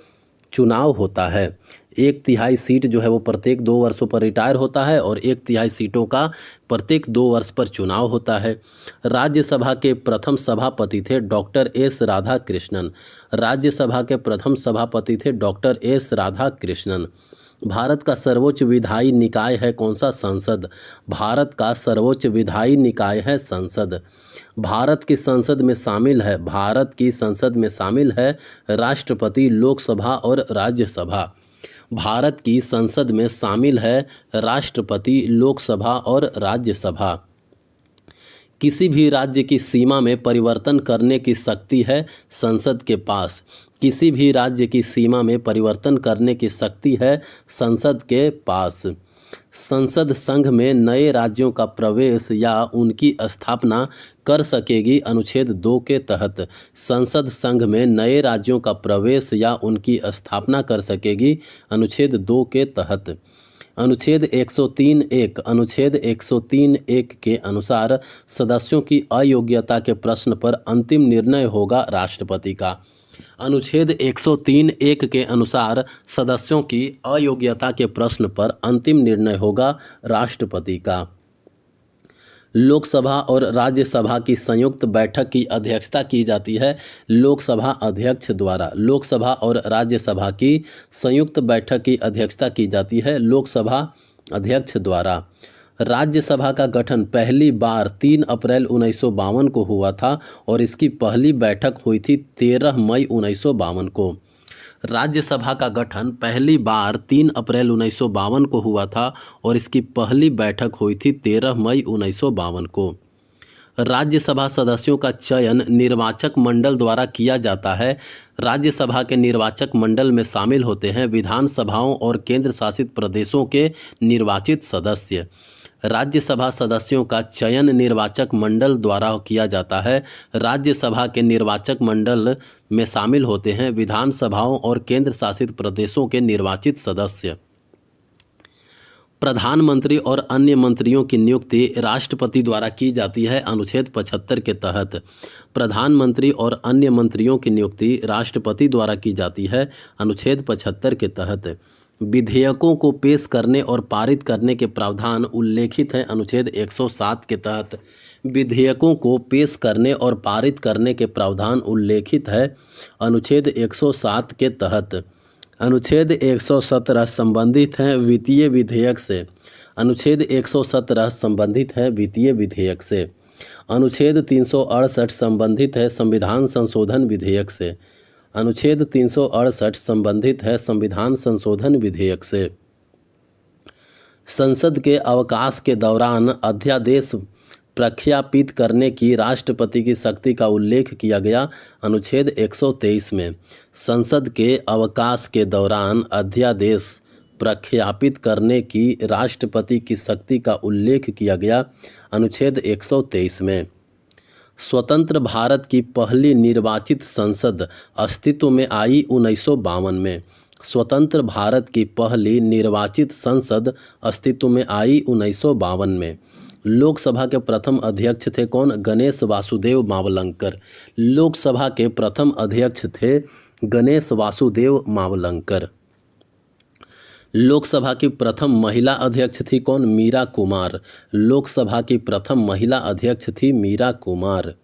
चुनाव होता है। 1/3 सीट जो है वो प्रत्येक 2 वर्षों पर रिटायर होता है और 1/3 सीटों का प्रत्येक 2 वर्ष पर चुनाव होता है। राज्यसभा के प्रथम सभापति थे डॉक्टर एस राधाकृष्णन। राज्यसभा के प्रथम सभापति थे डॉक्टर एस राधाकृष्णन। भारत का सर्वोच्च विधायी निकाय है कौन सा? संसद। भारत का सर्वोच्च विधायी निकाय है संसद। भारत की संसद में शामिल है राष्ट्रपति, लोकसभा और राज्यसभा। भारत की संसद में शामिल है राष्ट्रपति, लोकसभा और राज्यसभा। किसी भी राज्य की सीमा में परिवर्तन करने की शक्ति है संसद के पास। किसी भी राज्य की सीमा में परिवर्तन करने की शक्ति है संसद के पास। संसद संघ में नए राज्यों का प्रवेश या उनकी स्थापना कर सकेगी अनुच्छेद 2 के तहत। संसद संघ में नए राज्यों का प्रवेश या उनकी स्थापना कर सकेगी अनुच्छेद 2 के तहत। अनुच्छेद 103(1) के अनुसार सदस्यों की अयोग्यता के प्रश्न पर अंतिम निर्णय होगा राष्ट्रपति का। अनुच्छेद 103(1) के अनुसार सदस्यों की अयोग्यता के प्रश्न पर अंतिम निर्णय होगा राष्ट्रपति का। लोकसभा और राज्यसभा की संयुक्त बैठक की अध्यक्षता की जाती है लोकसभा अध्यक्ष द्वारा। लोकसभा और राज्यसभा की संयुक्त बैठक की अध्यक्षता की जाती है लोकसभा अध्यक्ष द्वारा। राज्यसभा का गठन पहली बार 3 अप्रैल 1952 को हुआ था और इसकी पहली बैठक हुई थी 13 मई 1952 को। राज्यसभा का गठन पहली बार 3 अप्रैल 1952 को हुआ था और इसकी पहली बैठक हुई थी 13 मई 1952 को। राज्यसभा सदस्यों का चयन निर्वाचक मंडल द्वारा किया जाता है। राज्यसभा के निर्वाचक मंडल में शामिल होते हैं विधानसभाओं और केंद्र शासित प्रदेशों के निर्वाचित सदस्य। राज्यसभा सदस्यों का चयन निर्वाचक मंडल द्वारा किया जाता है। राज्यसभा के निर्वाचक मंडल में शामिल होते हैं विधानसभाओं और केंद्र शासित प्रदेशों के निर्वाचित सदस्य। प्रधानमंत्री और अन्य मंत्रियों की नियुक्ति राष्ट्रपति द्वारा की जाती है अनुच्छेद 75 के तहत। प्रधानमंत्री और अन्य मंत्रियों की नियुक्ति राष्ट्रपति द्वारा की जाती है अनुच्छेद 75 के तहत। विधेयकों को पेश करने और पारित करने के प्रावधान उल्लेखित हैं अनुच्छेद 107 के तहत। विधेयकों को पेश करने और पारित करने के प्रावधान उल्लेखित है अनुच्छेद 107 के तहत। अनुच्छेद 117 संबंधित है वित्तीय विधेयक से। अनुच्छेद 117 संबंधित है वित्तीय विधेयक से। अनुच्छेद 368 संबंधित है संविधान संशोधन विधेयक से। अनुच्छेद 368 संबंधित है संविधान संशोधन विधेयक से। संसद के अवकाश के दौरान अध्यादेश प्रख्यापित करने की राष्ट्रपति की शक्ति का उल्लेख किया गया अनुच्छेद 123 में। संसद के अवकाश के दौरान अध्यादेश प्रख्यापित करने की राष्ट्रपति की शक्ति का उल्लेख किया गया अनुच्छेद 123 में। स्वतंत्र भारत की पहली निर्वाचित संसद अस्तित्व में आई 1952 में। स्वतंत्र भारत की पहली निर्वाचित संसद अस्तित्व में आई 1952 में। लोकसभा के प्रथम अध्यक्ष थे कौन? गणेश वासुदेव मावलंकर। लोकसभा के प्रथम अध्यक्ष थे गणेश वासुदेव मावलंकर। लोकसभा की प्रथम महिला अध्यक्ष थी कौन? मीरा कुमार। लोकसभा की प्रथम महिला अध्यक्ष थी मीरा कुमार।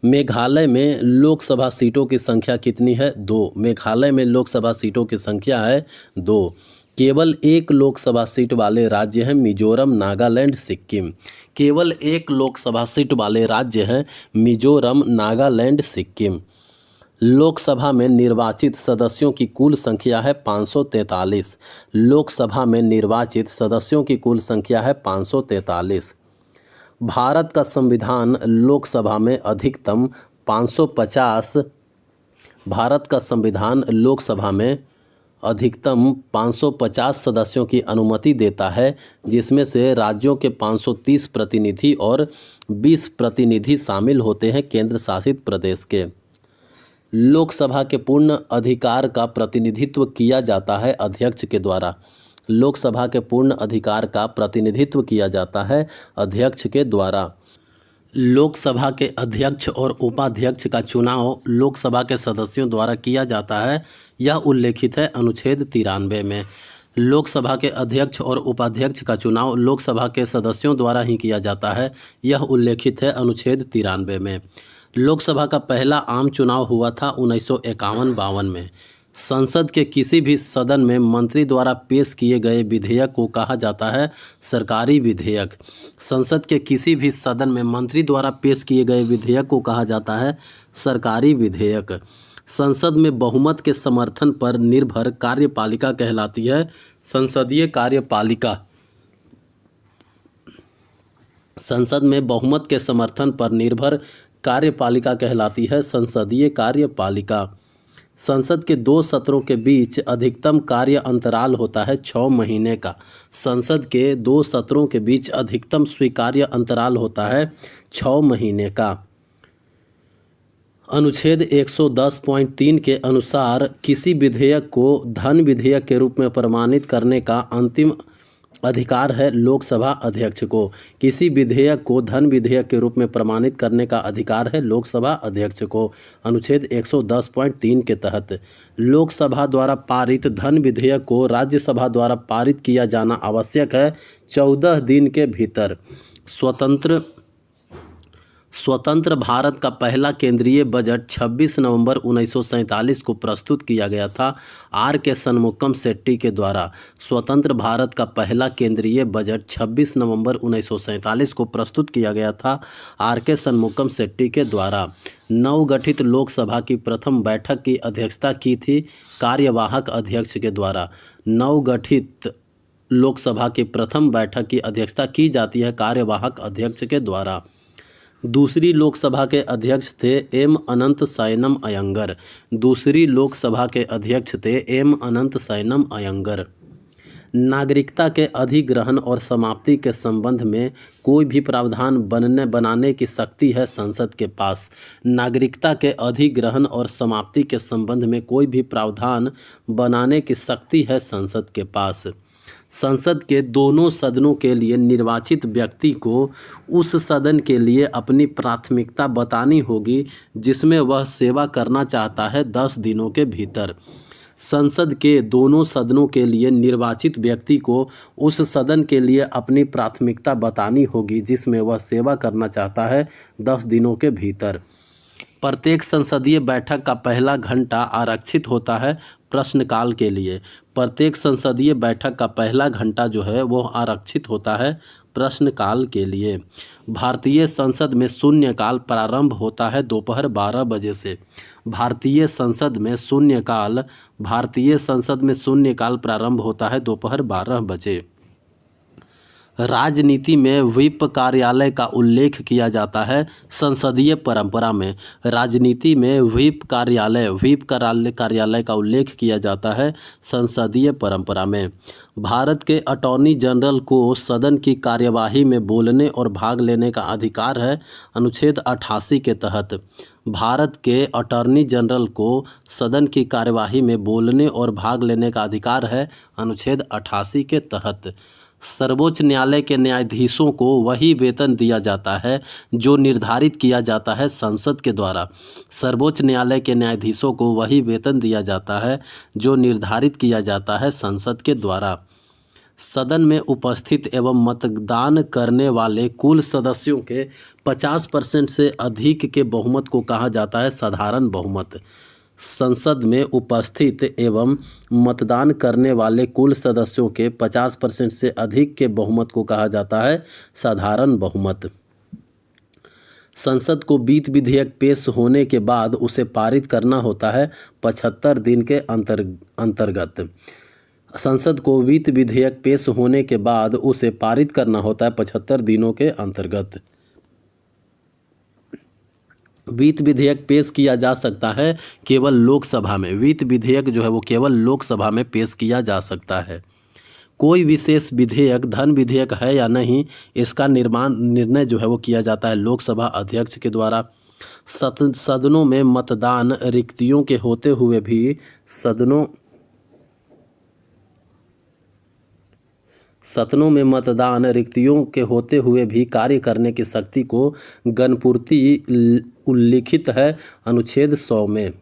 मेघालय में लोकसभा सीटों की संख्या कितनी है? 2। मेघालय में लोकसभा सीटों की संख्या है 2। केवल एक लोकसभा सीट वाले राज्य हैं मिजोरम, नागालैंड, सिक्किम। केवल एक लोकसभा सीट वाले राज्य हैं मिजोरम, नागालैंड, सिक्किम। लोकसभा में निर्वाचित सदस्यों की कुल संख्या है 543। लोकसभा में निर्वाचित सदस्यों की कुल संख्या है 543। भारत का संविधान लोकसभा में अधिकतम 550। भारत का संविधान लोकसभा में अधिकतम 550 सदस्यों की अनुमति देता है, जिसमें से राज्यों के 530 प्रतिनिधि और 20 प्रतिनिधि शामिल होते हैं केंद्र शासित प्रदेश के। लोकसभा के पूर्ण अधिकार का प्रतिनिधित्व किया जाता है अध्यक्ष के द्वारा। लोकसभा के पूर्ण अधिकार का प्रतिनिधित्व किया जाता है अध्यक्ष के द्वारा। लोकसभा के अध्यक्ष और उपाध्यक्ष का चुनाव लोकसभा के सदस्यों द्वारा किया जाता है, यह उल्लेखित है अनुच्छेद 93 में। लोकसभा के अध्यक्ष और उपाध्यक्ष का चुनाव लोकसभा के सदस्यों द्वारा ही किया जाता है, यह उल्लेखित है अनुच्छेद 93 में। लोकसभा का पहला आम चुनाव हुआ था 1951-52 में। संसद के किसी भी सदन में मंत्री द्वारा पेश किए गए विधेयक को कहा जाता है सरकारी विधेयक। संसद के किसी भी सदन में मंत्री द्वारा पेश किए गए विधेयक को कहा जाता है सरकारी विधेयक। संसद में बहुमत के समर्थन पर निर्भर कार्यपालिका कहलाती है संसदीय कार्यपालिका। संसद में बहुमत के समर्थन पर निर्भर कार्यपालिका कहलाती है संसदीय कार्यपालिका। संसद के 2 सत्रों के बीच अधिकतम कार्य अंतराल होता है 6 महीने का। संसद के 2 सत्रों के बीच अधिकतम स्वीकार्य अंतराल होता है 6 महीने का। अनुच्छेद 110.3 के अनुसार किसी विधेयक को धन विधेयक के रूप में प्रमाणित करने का अंतिम अधिकार है लोकसभा अध्यक्ष को। किसी विधेयक को धन विधेयक के रूप में प्रमाणित करने का अधिकार है लोकसभा अध्यक्ष को। अनुच्छेद 110.3 के तहत लोकसभा द्वारा पारित धन विधेयक को राज्यसभा द्वारा पारित किया जाना आवश्यक है 14 दिन के भीतर। स्वतंत्र भारत का पहला केंद्रीय बजट 26 नवंबर 1947 को प्रस्तुत किया गया था R.K. शनमुगम शेट्टी के द्वारा। स्वतंत्र भारत का पहला केंद्रीय बजट 26 नवंबर 1947 को प्रस्तुत किया गया था R.K. शनमुगम शेट्टी के द्वारा। नवगठित लोकसभा की प्रथम बैठक की अध्यक्षता की थी कार्यवाहक अध्यक्ष के द्वारा। नवगठित लोकसभा की प्रथम बैठक की अध्यक्षता की जाती है कार्यवाहक अध्यक्ष के द्वारा। दूसरी लोकसभा के अध्यक्ष थे एम अनंत सायनम अयंगर। दूसरी लोकसभा के अध्यक्ष थे एम अनंत सायनम अयंगर। नागरिकता के अधिग्रहण और समाप्ति के संबंध में कोई भी प्रावधान बनाने की शक्ति है संसद के पास। नागरिकता के अधिग्रहण और समाप्ति के संबंध में कोई भी प्रावधान बनाने की शक्ति है संसद के पास। संसद के दोनों सदनों के लिए निर्वाचित व्यक्ति को उस सदन के लिए अपनी प्राथमिकता बतानी होगी जिसमें वह सेवा करना चाहता है 10 दिनों के भीतर। संसद के दोनों सदनों के लिए निर्वाचित व्यक्ति को उस सदन के लिए अपनी प्राथमिकता बतानी होगी जिसमें वह सेवा करना चाहता है 10 दिनों के भीतर। प्रत्येक संसदीय बैठक का पहला घंटा आरक्षित होता है प्रश्नकाल के लिए। प्रत्येक संसदीय बैठक का पहला घंटा जो है वो आरक्षित होता है प्रश्नकाल के लिए। भारतीय संसद में शून्यकाल प्रारंभ होता है दोपहर 12 बजे से। भारतीय संसद में शून्यकाल प्रारंभ होता है दोपहर 12 बजे। राजनीति में व्हिप कार्यालय का उल्लेख किया जाता है संसदीय परंपरा में। राजनीति में व्हिप कार्यालय का उल्लेख किया जाता है संसदीय परंपरा में। भारत के अटॉर्नी जनरल को सदन की कार्यवाही में बोलने और भाग लेने का अधिकार है अनुच्छेद 88 के तहत। भारत के अटॉर्नी जनरल को सदन की कार्यवाही में बोलने और भाग लेने का अधिकार है अनुच्छेद 88 के तहत। सर्वोच्च न्यायालय के न्यायाधीशों को वही वेतन दिया जाता है जो निर्धारित किया जाता है संसद के द्वारा। सर्वोच्च न्यायालय के न्यायाधीशों को वही वेतन दिया जाता है जो निर्धारित किया जाता है संसद के द्वारा। सदन में उपस्थित एवं मतदान करने वाले कुल सदस्यों के 50% से अधिक के बहुमत को कहा जाता है साधारण बहुमत। संसद में उपस्थित एवं मतदान करने वाले कुल सदस्यों के 50% से अधिक के बहुमत को कहा जाता है साधारण बहुमत। संसद को वित्त विधेयक पेश होने के बाद उसे पारित करना होता है 75 दिन के अंतर्गत। संसद को वित्त विधेयक पेश होने के बाद उसे पारित करना होता है 75 दिनों के अंतर्गत। वित्त विधेयक पेश किया जा सकता है केवल लोकसभा में। वित्त विधेयक जो है वो केवल लोकसभा में पेश किया जा सकता है। कोई विशेष विधेयक धन विधेयक है या नहीं, इसका निर्णय जो है वो किया जाता है लोकसभा अध्यक्ष के द्वारा। सदनों में मतदान रिक्तियों के होते हुए भी सदनों में मतदान रिक्तियों के होते हुए भी कार्य करने की शक्ति को गणपूर्ति उल्लिखित है अनुच्छेद 100 में।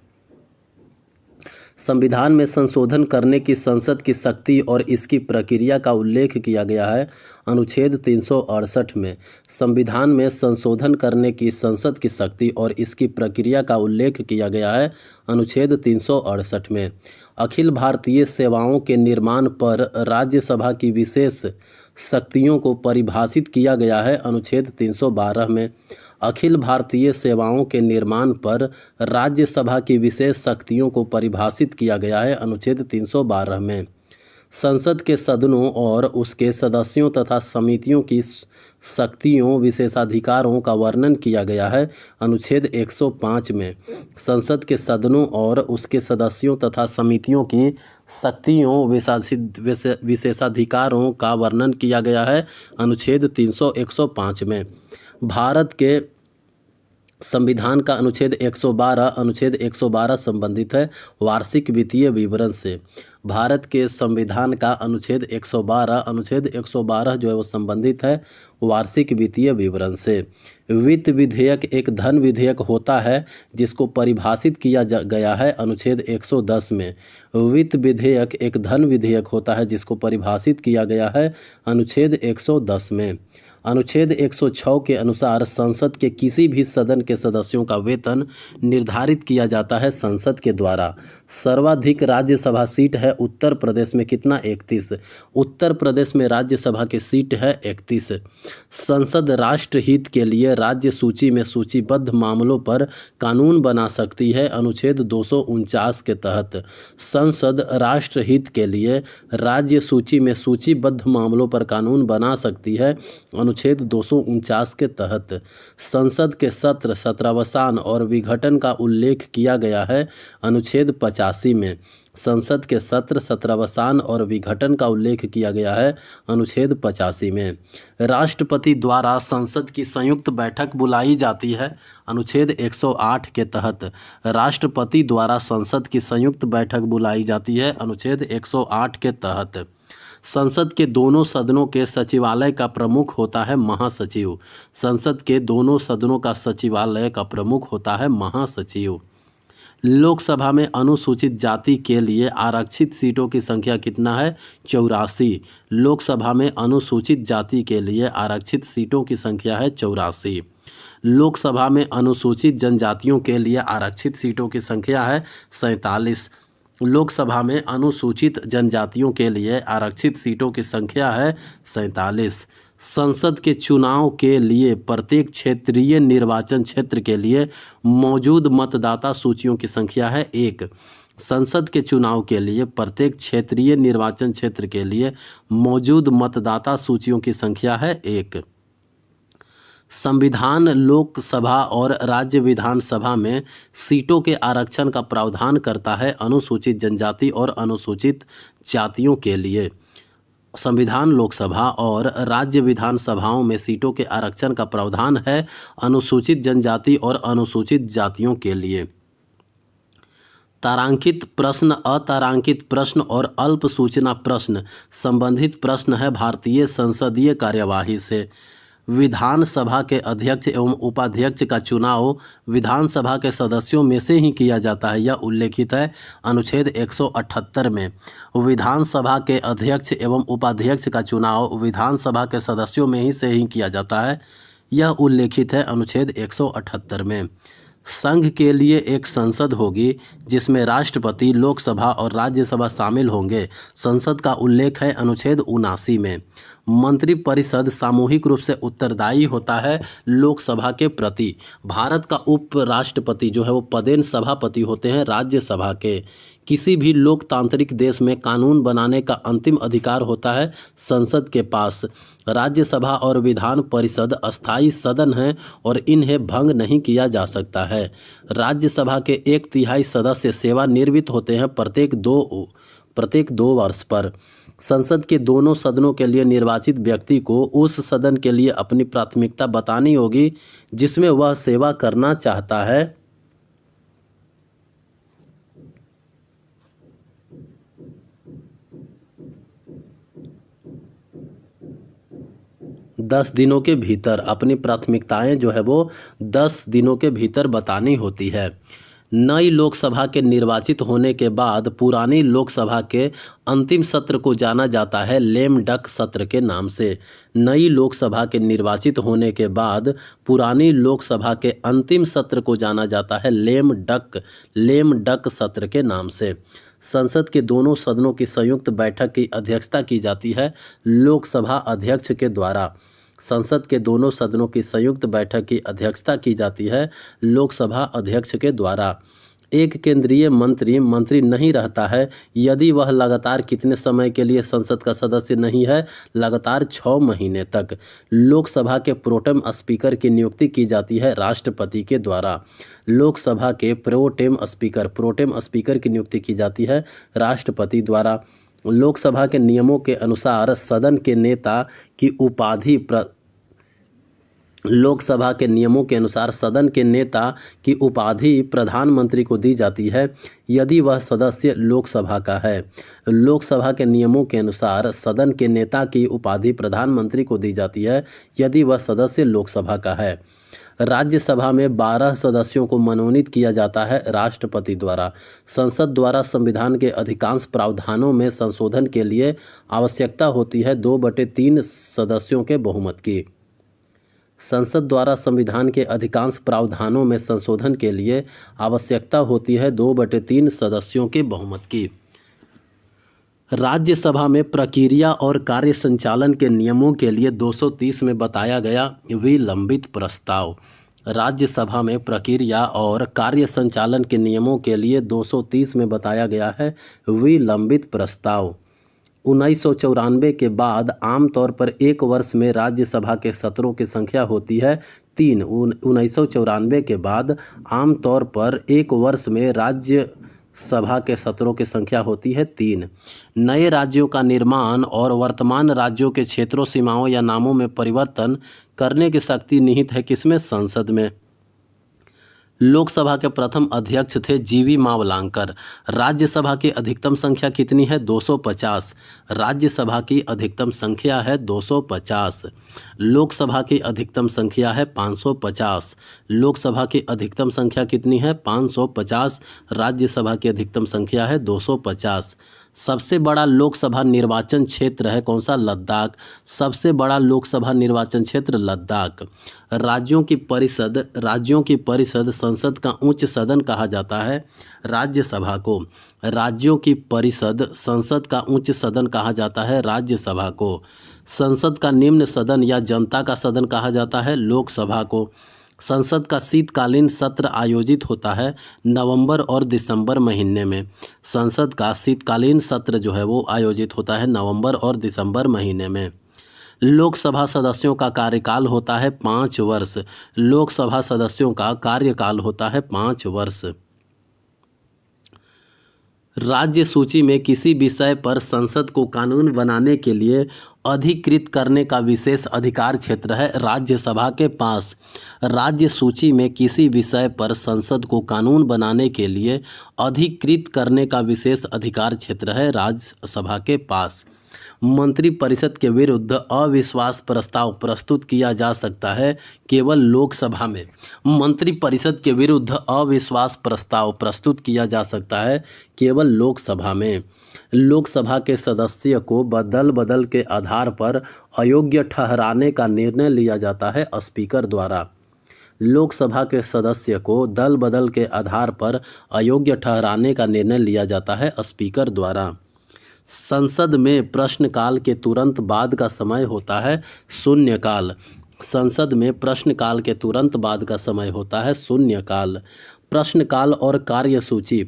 संविधान में संशोधन करने की संसद की शक्ति और इसकी प्रक्रिया का उल्लेख किया गया है अनुच्छेद 368 में। संविधान में संशोधन करने की संसद की शक्ति और इसकी प्रक्रिया का उल्लेख किया गया है अनुच्छेद 368 में। अखिल भारतीय सेवाओं के निर्माण पर राज्यसभा की विशेष शक्तियों को परिभाषित किया गया है अनुच्छेद 312 में। अखिल भारतीय सेवाओं के निर्माण पर राज्यसभा की विशेष शक्तियों को परिभाषित किया गया है अनुच्छेद 312 में। संसद के सदनों और उसके सदस्यों तथा समितियों की शक्तियों विशेषाधिकारों का वर्णन किया गया है अनुच्छेद 105 में। संसद के सदनों और उसके सदस्यों तथा समितियों की शक्तियों विशेषाधिकारों का वर्णन किया गया है अनुच्छेद 105 में। भारत के संविधान का अनुच्छेद 112 संबंधित है वार्षिक वित्तीय विवरण से। भारत के संविधान का अनुच्छेद 112 जो है वो संबंधित है वार्षिक वित्तीय विवरण से। वित्त विधेयक एक धन विधेयक होता है जिसको परिभाषित किया गया है अनुच्छेद 110 में। वित्त विधेयक एक धन विधेयक होता है जिसको परिभाषित किया गया है अनुच्छेद 110 में। अनुच्छेद 106 के अनुसार संसद के किसी भी सदन के सदस्यों का वेतन निर्धारित किया जाता है संसद के द्वारा। सर्वाधिक राज्यसभा सीट है उत्तर प्रदेश में कितना 31। उत्तर प्रदेश में राज्यसभा की सीट है 31। संसद राष्ट्रहित के लिए राज्य सूची में सूचीबद्ध मामलों पर कानून बना सकती है अनुच्छेद 249 के तहत। संसद राष्ट्रहित के लिए राज्य सूची में सूचीबद्ध मामलों पर कानून बना सकती है अनुच्छेद 249 के तहत। संसद के सत्र सत्रावसान और विघटन का उल्लेख किया गया है अनुच्छेद 85 में। संसद के सत्र सत्रावसान और विघटन का उल्लेख किया गया है अनुच्छेद 85 में। राष्ट्रपति द्वारा संसद की संयुक्त बैठक बुलाई जाती है अनुच्छेद 108 के तहत। राष्ट्रपति द्वारा संसद की संयुक्त बैठक बुलाई जाती है अनुच्छेद 108 के तहत। संसद के दोनों सदनों के सचिवालय का प्रमुख होता है महासचिव। संसद के दोनों सदनों का सचिवालय का प्रमुख होता है महासचिव। लोकसभा में अनुसूचित जाति के लिए आरक्षित सीटों की संख्या कितना है 84। लोकसभा में अनुसूचित जाति के लिए आरक्षित सीटों की संख्या है 84। लोकसभा में अनुसूचित जनजातियों के लिए आरक्षित सीटों की संख्या है 47। लोकसभा में अनुसूचित जनजातियों के लिए आरक्षित सीटों की संख्या है 47। संसद के चुनाव के लिए प्रत्येक क्षेत्रीय निर्वाचन क्षेत्र के लिए मौजूद मतदाता सूचियों की संख्या है 1। संसद के चुनाव के लिए प्रत्येक क्षेत्रीय निर्वाचन क्षेत्र के लिए मौजूद मतदाता सूचियों की संख्या है 1। संविधान लोकसभा और राज्य विधानसभा में सीटों के आरक्षण का प्रावधान करता है अनुसूचित जनजाति और अनुसूचित जातियों के लिए। संविधान लोकसभा और राज्य विधानसभाओं में सीटों के आरक्षण का प्रावधान है अनुसूचित जनजाति और अनुसूचित जातियों के लिए। तारांकित प्रश्न, अतारांकित प्रश्न और अल्प सूचना प्रश्न संबंधित प्रश्न है भारतीय संसदीय कार्यवाही से। विधानसभा के अध्यक्ष एवं उपाध्यक्ष का चुनाव विधानसभा के सदस्यों में से ही किया जाता है, यह उल्लेखित है अनुच्छेद 178 में। विधानसभा के अध्यक्ष एवं उपाध्यक्ष का चुनाव विधानसभा के सदस्यों में ही से ही किया जाता है, यह उल्लेखित है अनुच्छेद 178 में। संघ के लिए एक संसद होगी जिसमें राष्ट्रपति, लोकसभा और राज्यसभा शामिल होंगे। संसद का उल्लेख है अनुच्छेद 79 में। मंत्रिपरिषद सामूहिक रूप से उत्तरदायी होता है लोकसभा के प्रति। भारत का उपराष्ट्रपति जो है वो पदेन सभापति होते हैं राज्यसभा के। किसी भी लोकतांत्रिक देश में कानून बनाने का अंतिम अधिकार होता है संसद के पास। राज्यसभा और विधान परिषद अस्थायी सदन हैं और इन्हें भंग नहीं किया जा सकता है। राज्यसभा के 1/3 सदस्य सेवानिवृत्त होते हैं प्रत्येक 2 वर्ष पर। संसद के दोनों सदनों के लिए निर्वाचित व्यक्ति को उस सदन के लिए अपनी प्राथमिकता बतानी होगी जिसमें वह सेवा करना चाहता है। 10 दिनों के भीतर अपनी प्राथमिकताएं जो है वो 10 दिनों के भीतर बतानी होती है। नई लोकसभा के निर्वाचित होने के बाद पुरानी लोकसभा के अंतिम सत्र को जाना जाता है लेम डक सत्र के नाम से। नई लोकसभा के निर्वाचित होने के बाद पुरानी लोकसभा के अंतिम सत्र को जाना जाता है लेम डक सत्र के नाम से। संसद के दोनों सदनों की संयुक्त बैठक की अध्यक्षता की जाती है लोकसभा अध्यक्ष के द्वारा। संसद के दोनों सदनों की संयुक्त बैठक की अध्यक्षता की जाती है लोकसभा अध्यक्ष के द्वारा। एक केंद्रीय मंत्री नहीं रहता है यदि वह लगातार कितने समय के लिए संसद का सदस्य नहीं है, लगातार 6 महीने तक। लोकसभा के प्रोटेम स्पीकर की नियुक्ति की जाती है राष्ट्रपति के द्वारा। लोकसभा के प्रोटेम स्पीकर की नियुक्ति की जाती है राष्ट्रपति द्वारा। लोकसभा के नियमों के अनुसार सदन के नेता की उपाधि प्रधानमंत्री को दी जाती है यदि वह सदस्य लोकसभा का है। लोकसभा के नियमों के अनुसार सदन के नेता की उपाधि प्रधानमंत्री को दी जाती है यदि वह सदस्य लोकसभा का है। राज्यसभा में 12 सदस्यों को मनोनीत किया जाता है राष्ट्रपति द्वारा। संसद द्वारा संविधान के अधिकांश प्रावधानों में संशोधन के लिए आवश्यकता होती है 2/3 सदस्यों के बहुमत की। संसद द्वारा संविधान के अधिकांश प्रावधानों में संशोधन के लिए आवश्यकता होती है 2/3 सदस्यों के बहुमत की। राज्यसभा में प्रक्रिया और कार्य संचालन के नियमों के लिए 230 में बताया गया विलंबित प्रस्ताव। राज्यसभा में प्रक्रिया और कार्य संचालन के नियमों के लिए 230 में बताया गया है विलंबित प्रस्ताव। 1994 के बाद आमतौर पर एक वर्ष में राज्यसभा के सत्रों की संख्या होती है 3। 1994 के बाद आमतौर पर एक वर्ष में राज्यसभा के सत्रों की संख्या होती है 3। नए राज्यों का निर्माण और वर्तमान राज्यों के क्षेत्रों, सीमाओं या नामों में परिवर्तन करने की शक्ति निहित है किसमें? संसद में। लोकसभा के प्रथम अध्यक्ष थे जीवी मावलांकर। राज्यसभा की अधिकतम संख्या कितनी है? 250। राज्यसभा की अधिकतम संख्या है 250। लोकसभा की अधिकतम संख्या है 550। लोकसभा की अधिकतम संख्या कितनी है? 550। राज्यसभा की अधिकतम संख्या है 250। सबसे बड़ा लोकसभा निर्वाचन क्षेत्र है कौन सा? लद्दाख। सबसे बड़ा लोकसभा निर्वाचन क्षेत्र लद्दाख। राज्यों की परिषद संसद का उच्च सदन कहा जाता है राज्यसभा को। राज्यों की परिषद संसद का उच्च सदन कहा जाता है राज्यसभा को। संसद का निम्न सदन या जनता का सदन कहा जाता है लोकसभा को। संसद का शीतकालीन सत्र आयोजित होता है नवंबर और दिसंबर महीने में। संसद का शीतकालीन सत्र जो है वो आयोजित होता है नवंबर और दिसंबर महीने में। लोकसभा सदस्यों का कार्यकाल होता है 5 वर्ष। लोकसभा सदस्यों का कार्यकाल होता है 5 वर्ष। राज्य सूची में किसी विषय पर संसद को कानून बनाने के लिए अधिकृत करने का विशेष अधिकार क्षेत्र है राज्यसभा के पास। राज्य सूची में किसी विषय पर संसद को कानून बनाने के लिए अधिकृत करने का विशेष अधिकार क्षेत्र है राज्यसभा के पास। मंत्रिपरिषद के विरुद्ध अविश्वास प्रस्ताव प्रस्तुत किया जा सकता है केवल लोकसभा में। मंत्रिपरिषद के विरुद्ध अविश्वास प्रस्ताव प्रस्तुत किया जा सकता है केवल लोकसभा में। लोकसभा के सदस्य को बदल के आधार पर अयोग्य ठहराने का निर्णय लिया जाता है स्पीकर द्वारा। लोकसभा के सदस्य को दल बदल के आधार पर अयोग्य ठहराने का निर्णय लिया जाता है स्पीकर द्वारा। संसद में प्रश्नकाल के तुरंत बाद का समय होता है शून्यकाल। संसद में प्रश्नकाल के तुरंत बाद का समय होता है शून्यकाल। प्रश्नकाल और कार्यसूची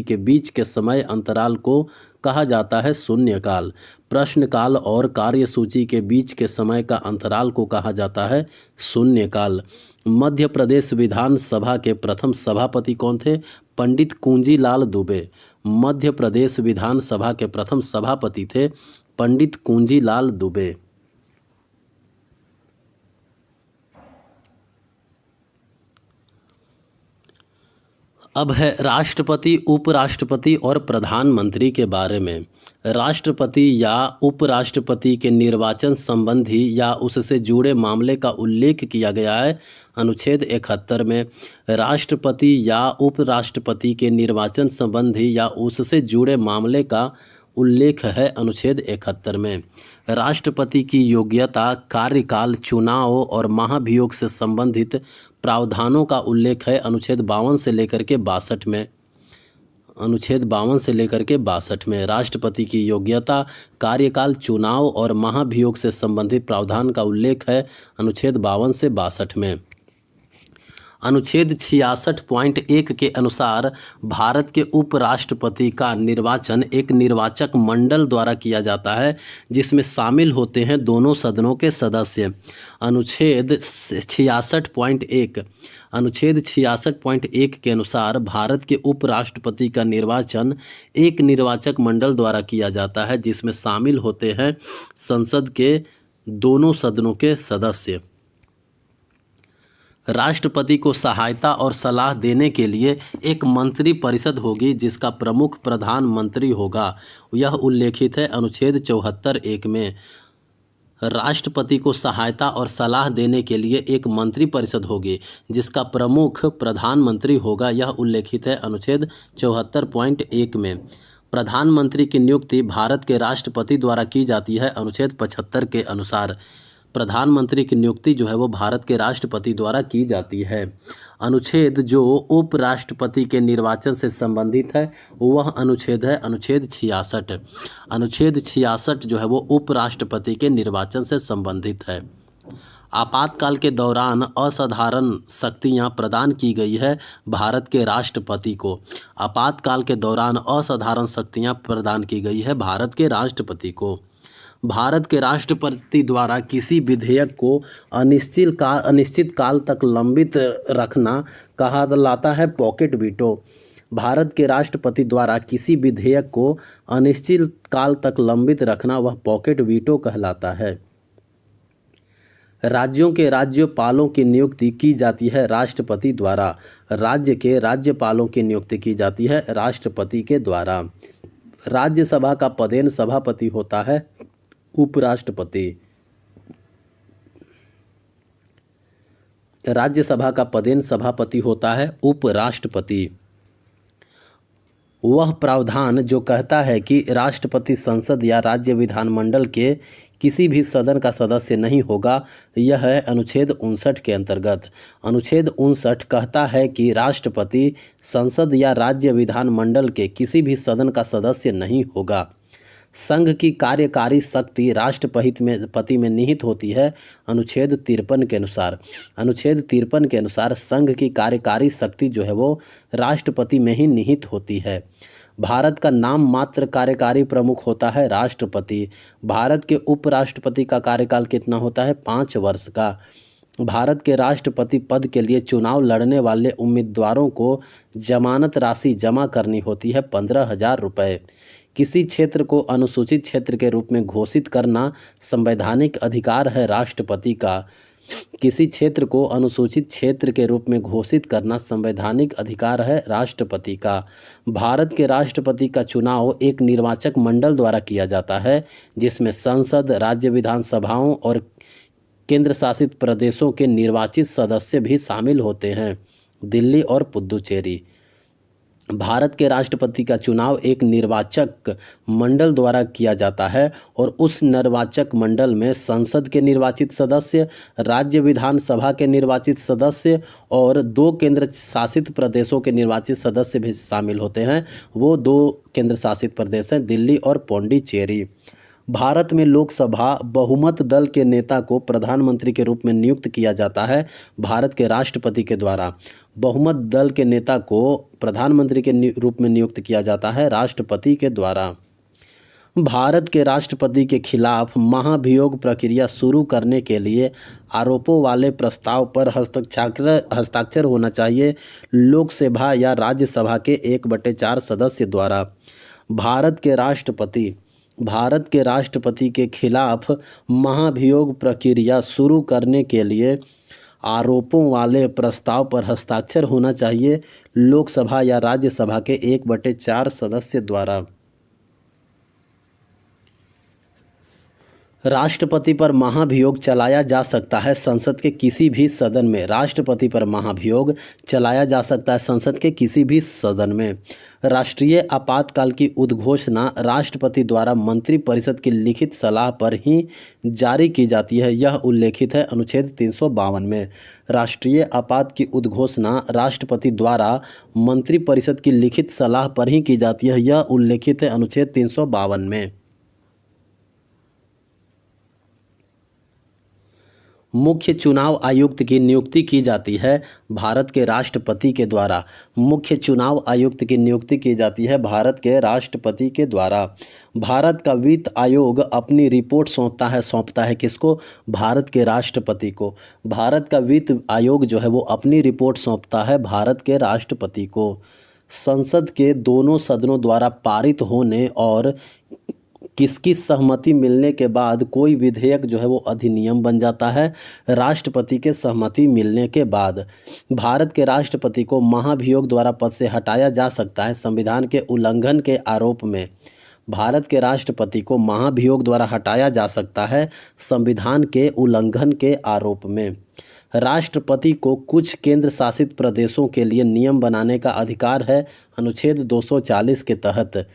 के बीच के समय अंतराल को कहा जाता है शून्यकाल। प्रश्नकाल और कार्यसूची के बीच के समय का अंतराल को कहा जाता है शून्यकाल। मध्य प्रदेश विधानसभा के प्रथम सभापति कौन थे? पंडित कुंजीलाल दुबे। मध्य प्रदेश विधानसभा के प्रथम सभापति थे पंडित कुंजीलाल दुबे। अब है राष्ट्रपति, उपराष्ट्रपति और प्रधानमंत्री के बारे में। राष्ट्रपति या उपराष्ट्रपति के निर्वाचन संबंधी या उससे जुड़े मामले का उल्लेख किया गया है अनुच्छेद 71 में। राष्ट्रपति या उपराष्ट्रपति के निर्वाचन संबंधी या उससे जुड़े मामले का उल्लेख है अनुच्छेद 71 में। राष्ट्रपति की योग्यता, कार्यकाल, चुनाव और महाभियोग से संबंधित प्रावधानों का उल्लेख है अनुच्छेद 52 से लेकर के 62 में। अनुच्छेद 52 से लेकर के 62 में राष्ट्रपति की योग्यता, कार्यकाल, चुनाव और महाभियोग से संबंधित प्रावधान का उल्लेख है अनुच्छेद 52 से 62 में। अनुच्छेद 66.1 के अनुसार भारत के उपराष्ट्रपति का निर्वाचन एक निर्वाचक मंडल द्वारा किया जाता है जिसमें शामिल होते हैं दोनों सदनों के सदस्य। अनुच्छेद 66.1 के अनुसार भारत के उपराष्ट्रपति का निर्वाचन एक निर्वाचक मंडल द्वारा किया जाता है जिसमें शामिल होते हैं संसद के दोनों सदनों के सदस्य। राष्ट्रपति को सहायता और सलाह देने के लिए एक मंत्री परिषद होगी जिसका प्रमुख प्रधानमंत्री होगा। यह उल्लेखित है अनुच्छेद 74(1) में। राष्ट्रपति को सहायता और सलाह देने के लिए एक मंत्री परिषद होगी जिसका प्रमुख प्रधानमंत्री होगा। यह उल्लेखित है अनुच्छेद 74.1 में। प्रधानमंत्री की नियुक्ति भारत के राष्ट्रपति द्वारा की जाती है अनुच्छेद 75 के अनुसार। प्रधानमंत्री की नियुक्ति जो है वो भारत के राष्ट्रपति द्वारा की जाती है। अनुच्छेद जो उपराष्ट्रपति के निर्वाचन से संबंधित है वह अनुच्छेद है अनुच्छेद 66। अनुच्छेद 66 जो है वो उपराष्ट्रपति के निर्वाचन से संबंधित है। आपातकाल के दौरान असाधारण शक्तियां प्रदान की गई है भारत के राष्ट्रपति को। आपातकाल के दौरान असाधारण शक्तियां प्रदान की गई है भारत के राष्ट्रपति को। भारत के राष्ट्रपति द्वारा किसी विधेयक को अनिश्चित काल तक लंबित रखना कहलाता है पॉकेट वीटो। भारत के राष्ट्रपति द्वारा किसी विधेयक को अनिश्चित काल तक लंबित रखना वह पॉकेट वीटो कहलाता है। राज्यों के राज्यपालों की नियुक्ति की जाती है राष्ट्रपति द्वारा। राज्य के राज्यपालों की नियुक्ति की जाती है राष्ट्रपति के द्वारा। राज्यसभा का पदेन सभापति होता है उपराष्ट्रपति। राज्यसभा का पदेन सभापति होता है उपराष्ट्रपति। वह प्रावधान जो कहता है कि राष्ट्रपति संसद या राज्य विधानमंडल के किसी भी सदन का सदस्य नहीं होगा, यह है अनुच्छेद 59 के अंतर्गत। अनुच्छेद 59 कहता है कि राष्ट्रपति संसद या राज्य विधानमंडल के किसी भी सदन का सदस्य नहीं होगा। संघ की कार्यकारी शक्ति राष्ट्रपति में निहित होती है अनुच्छेद 53 के अनुसार। अनुच्छेद 53 के अनुसार संघ की कार्यकारी शक्ति जो है वो राष्ट्रपति में ही निहित होती है। भारत का नाम मात्र कार्यकारी प्रमुख होता है राष्ट्रपति। भारत के उपराष्ट्रपति का कार्यकाल कितना होता है? 5 वर्ष का। भारत के राष्ट्रपति पद के लिए चुनाव लड़ने वाले उम्मीदवारों को जमानत राशि जमा करनी होती है 15,000 रुपये। किसी क्षेत्र को अनुसूचित क्षेत्र के रूप में घोषित करना संवैधानिक अधिकार है राष्ट्रपति का। किसी क्षेत्र को अनुसूचित क्षेत्र के रूप में घोषित करना संवैधानिक अधिकार है राष्ट्रपति का। भारत के राष्ट्रपति का चुनाव एक निर्वाचक मंडल द्वारा किया जाता है जिसमें संसद, राज्य विधानसभाओं और केंद्र शासित प्रदेशों के निर्वाचित सदस्य भी शामिल होते हैं। दिल्ली और पुडुचेरी। भारत के राष्ट्रपति का चुनाव एक निर्वाचक मंडल द्वारा किया जाता है और उस निर्वाचक मंडल में संसद के निर्वाचित सदस्य, राज्य विधानसभा के निर्वाचित सदस्य और 2 केंद्र शासित प्रदेशों के निर्वाचित सदस्य भी शामिल होते हैं। वो 2 केंद्र शासित प्रदेश हैं, दिल्ली और पौंडीचेरी। भारत में लोकसभा बहुमत दल के नेता को प्रधानमंत्री के रूप में नियुक्त किया जाता है भारत के राष्ट्रपति के द्वारा। बहुमत दल के नेता को प्रधानमंत्री के रूप में नियुक्त किया जाता है राष्ट्रपति के द्वारा। भारत के राष्ट्रपति के खिलाफ महाभियोग प्रक्रिया शुरू करने के लिए आरोपों वाले प्रस्ताव पर हस्ताक्षर होना चाहिए लोकसभा या राज्यसभा के 1/4 सदस्य द्वारा। भारत के राष्ट्रपति के खिलाफ महाभियोग प्रक्रिया शुरू करने के लिए आरोपों वाले प्रस्ताव पर हस्ताक्षर होना चाहिए लोकसभा या राज्यसभा के 1/4 सदस्य द्वारा। राष्ट्रपति पर महाभियोग चलाया जा सकता है संसद के किसी भी सदन में। राष्ट्रपति पर महाभियोग चलाया जा सकता है संसद के किसी भी सदन में। राष्ट्रीय आपातकाल की उद्घोषणा राष्ट्रपति द्वारा मंत्रिपरिषद की लिखित सलाह पर ही जारी की जाती है, यह उल्लेखित है अनुच्छेद 352 में। राष्ट्रीय आपात की उद्घोषणा राष्ट्रपति द्वारा मंत्रिपरिषद की लिखित सलाह पर ही की जाती है, यह उल्लेखित है अनुच्छेद 352 में। मुख्य चुनाव आयुक्त की नियुक्ति की जाती है भारत के राष्ट्रपति के द्वारा। मुख्य चुनाव आयुक्त की नियुक्ति की जाती है भारत के राष्ट्रपति के द्वारा। भारत का वित्त आयोग अपनी रिपोर्ट सौंपता है किसको? भारत के राष्ट्रपति को। भारत का वित्त आयोग जो है वो अपनी रिपोर्ट सौंपता है भारत के राष्ट्रपति को। संसद के दोनों सदनों द्वारा पारित होने और किसकी सहमति मिलने के बाद कोई विधेयक जो है वो अधिनियम बन जाता है राष्ट्रपति के सहमति मिलने के बाद। भारत के राष्ट्रपति को महाभियोग द्वारा पद से हटाया जा सकता है संविधान के उल्लंघन के आरोप में। भारत के राष्ट्रपति को महाभियोग द्वारा हटाया जा सकता है संविधान के उल्लंघन के आरोप में। राष्ट्रपति को कुछ केंद्र शासित प्रदेशों के लिए नियम बनाने का अधिकार है अनुच्छेद 240 के तहत।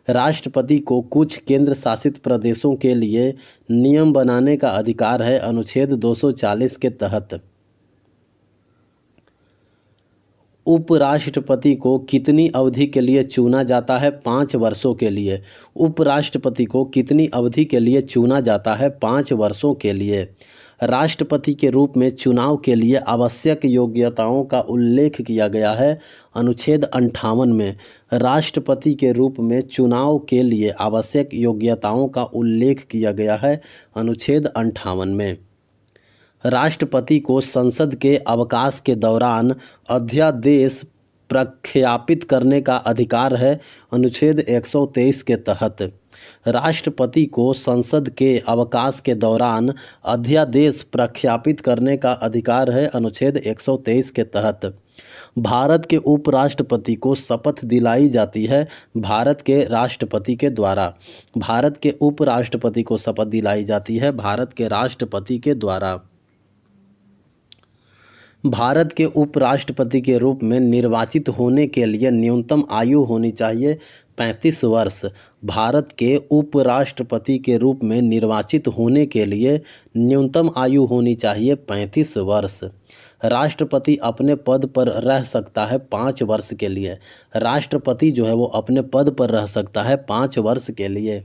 राष्ट्रपति को कुछ केंद्र शासित प्रदेशों के लिए नियम बनाने का अधिकार है अनुच्छेद 240 के तहत। उपराष्ट्रपति को कितनी अवधि के लिए चुना जाता है? 5 वर्षों के लिए। उपराष्ट्रपति को कितनी अवधि के लिए चुना जाता है? 5 वर्षों के लिए। राष्ट्रपति के रूप में चुनाव के लिए आवश्यक योग्यताओं का उल्लेख किया गया है अनुच्छेद 58 में। राष्ट्रपति के रूप में चुनाव के लिए आवश्यक योग्यताओं का उल्लेख किया गया है अनुच्छेद 58 में। राष्ट्रपति को संसद के अवकाश के दौरान अध्यादेश प्रख्यापित करने का अधिकार है अनुच्छेद 123 के तहत। राष्ट्रपति को संसद के अवकाश के दौरान अध्यादेश प्रख्यापित करने का अधिकार है अनुच्छेद 123 के तहत। भारत के उपराष्ट्रपति को शपथ दिलाई जाती है भारत के राष्ट्रपति के द्वारा। भारत के उपराष्ट्रपति को शपथ दिलाई जाती है भारत के राष्ट्रपति के द्वारा। भारत के उपराष्ट्रपति के रूप में निर्वाचित होने के लिए न्यूनतम आयु होनी चाहिए 35 वर्ष। भारत के उपराष्ट्रपति के रूप में निर्वाचित होने के लिए न्यूनतम आयु होनी चाहिए 35 वर्ष। राष्ट्रपति अपने पद पर रह सकता है 5 वर्ष के लिए। राष्ट्रपति जो है वो अपने पद पर रह सकता है 5 वर्ष के लिए।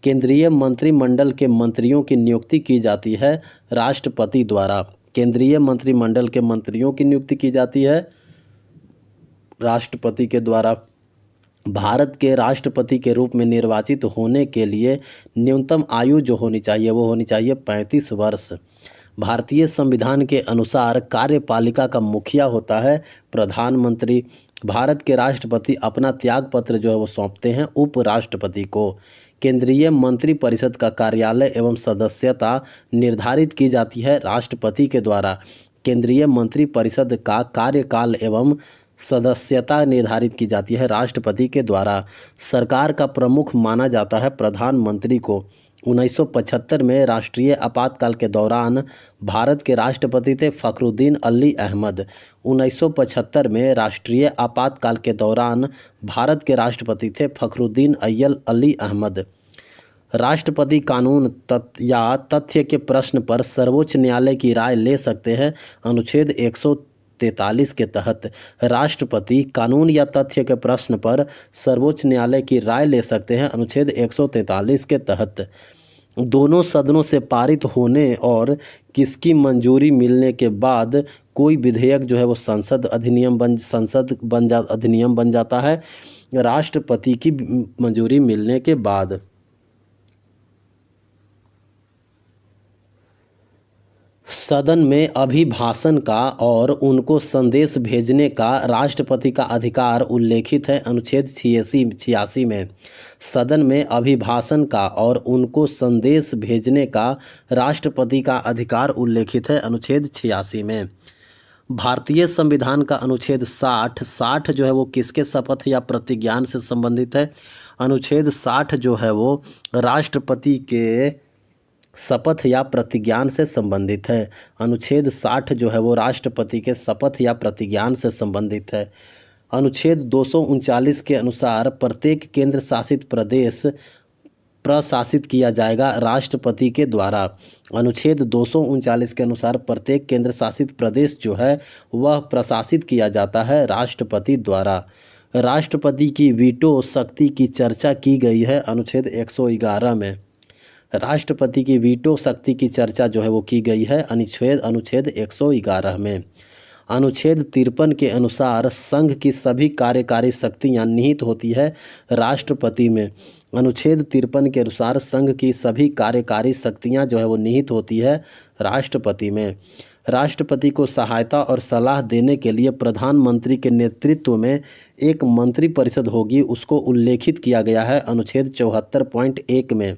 केंद्रीय मंत्रिमंडल के मंत्रियों की नियुक्ति की जाती है राष्ट्रपति द्वारा। केंद्रीय मंत्रिमंडल के मंत्रियों की नियुक्ति की जाती है राष्ट्रपति के द्वारा। भारत के राष्ट्रपति के रूप में निर्वाचित होने के लिए न्यूनतम आयु जो होनी चाहिए वो होनी चाहिए 35 वर्ष। भारतीय संविधान के अनुसार कार्यपालिका का मुखिया होता है प्रधानमंत्री। भारत के राष्ट्रपति अपना त्यागपत्र जो है वो सौंपते हैं उपराष्ट्रपति को। केंद्रीय मंत्रिपरिषद का कार्यालय एवं सदस्यता निर्धारित की जाती है राष्ट्रपति के द्वारा। केंद्रीय मंत्रिपरिषद का कार्यकाल एवं सदस्यता निर्धारित की जाती है राष्ट्रपति के द्वारा। सरकार का प्रमुख माना जाता है प्रधानमंत्री को। 1975 में राष्ट्रीय आपातकाल के दौरान भारत के राष्ट्रपति थे फ़खरुद्दीन अली अहमद। 1975 में राष्ट्रीय आपातकाल के दौरान भारत के राष्ट्रपति थे फ़खरुद्दीन अली अहमद। राष्ट्रपति कानून या तथ्य के प्रश्न पर सर्वोच्च न्यायालय की राय ले सकते हैं अनुच्छेद 143 के तहत। राष्ट्रपति कानून या तथ्य के प्रश्न पर सर्वोच्च न्यायालय की राय ले सकते हैं अनुच्छेद 143 के तहत। दोनों सदनों से पारित होने और किसकी मंजूरी मिलने के बाद कोई विधेयक जो है वो अधिनियम बन जाता है राष्ट्रपति की मंजूरी मिलने के बाद। सदन में अभिभाषण का और उनको संदेश भेजने का राष्ट्रपति का अधिकार उल्लेखित है अनुच्छेद 86 में। सदन में अभिभाषण का और उनको संदेश भेजने का राष्ट्रपति का अधिकार उल्लेखित है अनुच्छेद 86 में। भारतीय संविधान का अनुच्छेद 60 जो है वो किसके शपथ या प्रतिज्ञान से संबंधित है? अनुच्छेद 60 जो है वो राष्ट्रपति के शपथ या प्रतिज्ञान से संबंधित है। अनुच्छेद 60 जो है वो राष्ट्रपति के शपथ या प्रतिज्ञान से संबंधित है। अनुच्छेद 239 के अनुसार प्रत्येक केंद्र शासित प्रदेश प्रशासित किया जाएगा राष्ट्रपति के द्वारा। अनुच्छेद 239 के अनुसार प्रत्येक केंद्र शासित प्रदेश जो है वह प्रशासित किया जाता है राष्ट्रपति द्वारा। राष्ट्रपति की वीटो शक्ति की चर्चा की गई है अनुच्छेद 111 में। राष्ट्रपति की वीटो शक्ति की चर्चा जो है वो की गई है अनुच्छेद 111 में। अनुच्छेद 53 के अनुसार संघ की सभी कार्यकारी शक्तियां निहित होती है राष्ट्रपति में। अनुच्छेद 53 के अनुसार संघ की सभी कार्यकारी शक्तियां जो है वो निहित होती है राष्ट्रपति में। राष्ट्रपति को सहायता और सलाह देने के लिए प्रधानमंत्री के नेतृत्व में एक मंत्रिपरिषद होगी, उसको उल्लेखित किया गया है अनुच्छेद 74.1 में।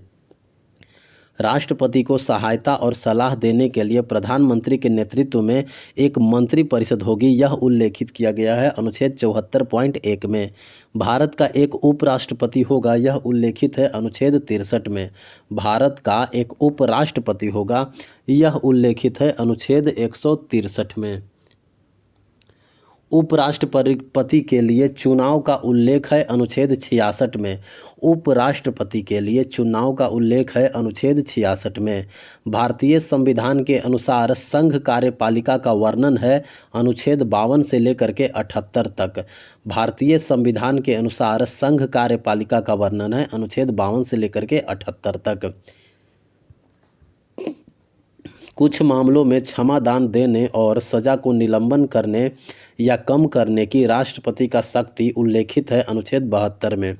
राष्ट्रपति को सहायता और सलाह देने के लिए प्रधानमंत्री के नेतृत्व में एक मंत्रिपरिषद होगी, यह उल्लेखित किया गया है अनुच्छेद 74.1 में। भारत का एक उपराष्ट्रपति होगा, यह उल्लेखित है अनुच्छेद 63 में। भारत का एक उपराष्ट्रपति होगा, यह उल्लेखित है अनुच्छेद 163 में। उपराष्ट्रपति के लिए चुनाव का उल्लेख है अनुच्छेद 66 में। उपराष्ट्रपति के लिए चुनाव का उल्लेख है अनुच्छेद 66 में। भारतीय संविधान के अनुसार संघ कार्यपालिका का वर्णन है अनुच्छेद 52 से लेकर के 78 तक। भारतीय संविधान के अनुसार संघ कार्यपालिका का वर्णन है अनुच्छेद 52 से लेकर के 78 तक। कुछ मामलों में क्षमादान देने और सजा को निलंबन करने या कम करने की राष्ट्रपति का शक्ति उल्लेखित है अनुच्छेद 72 में।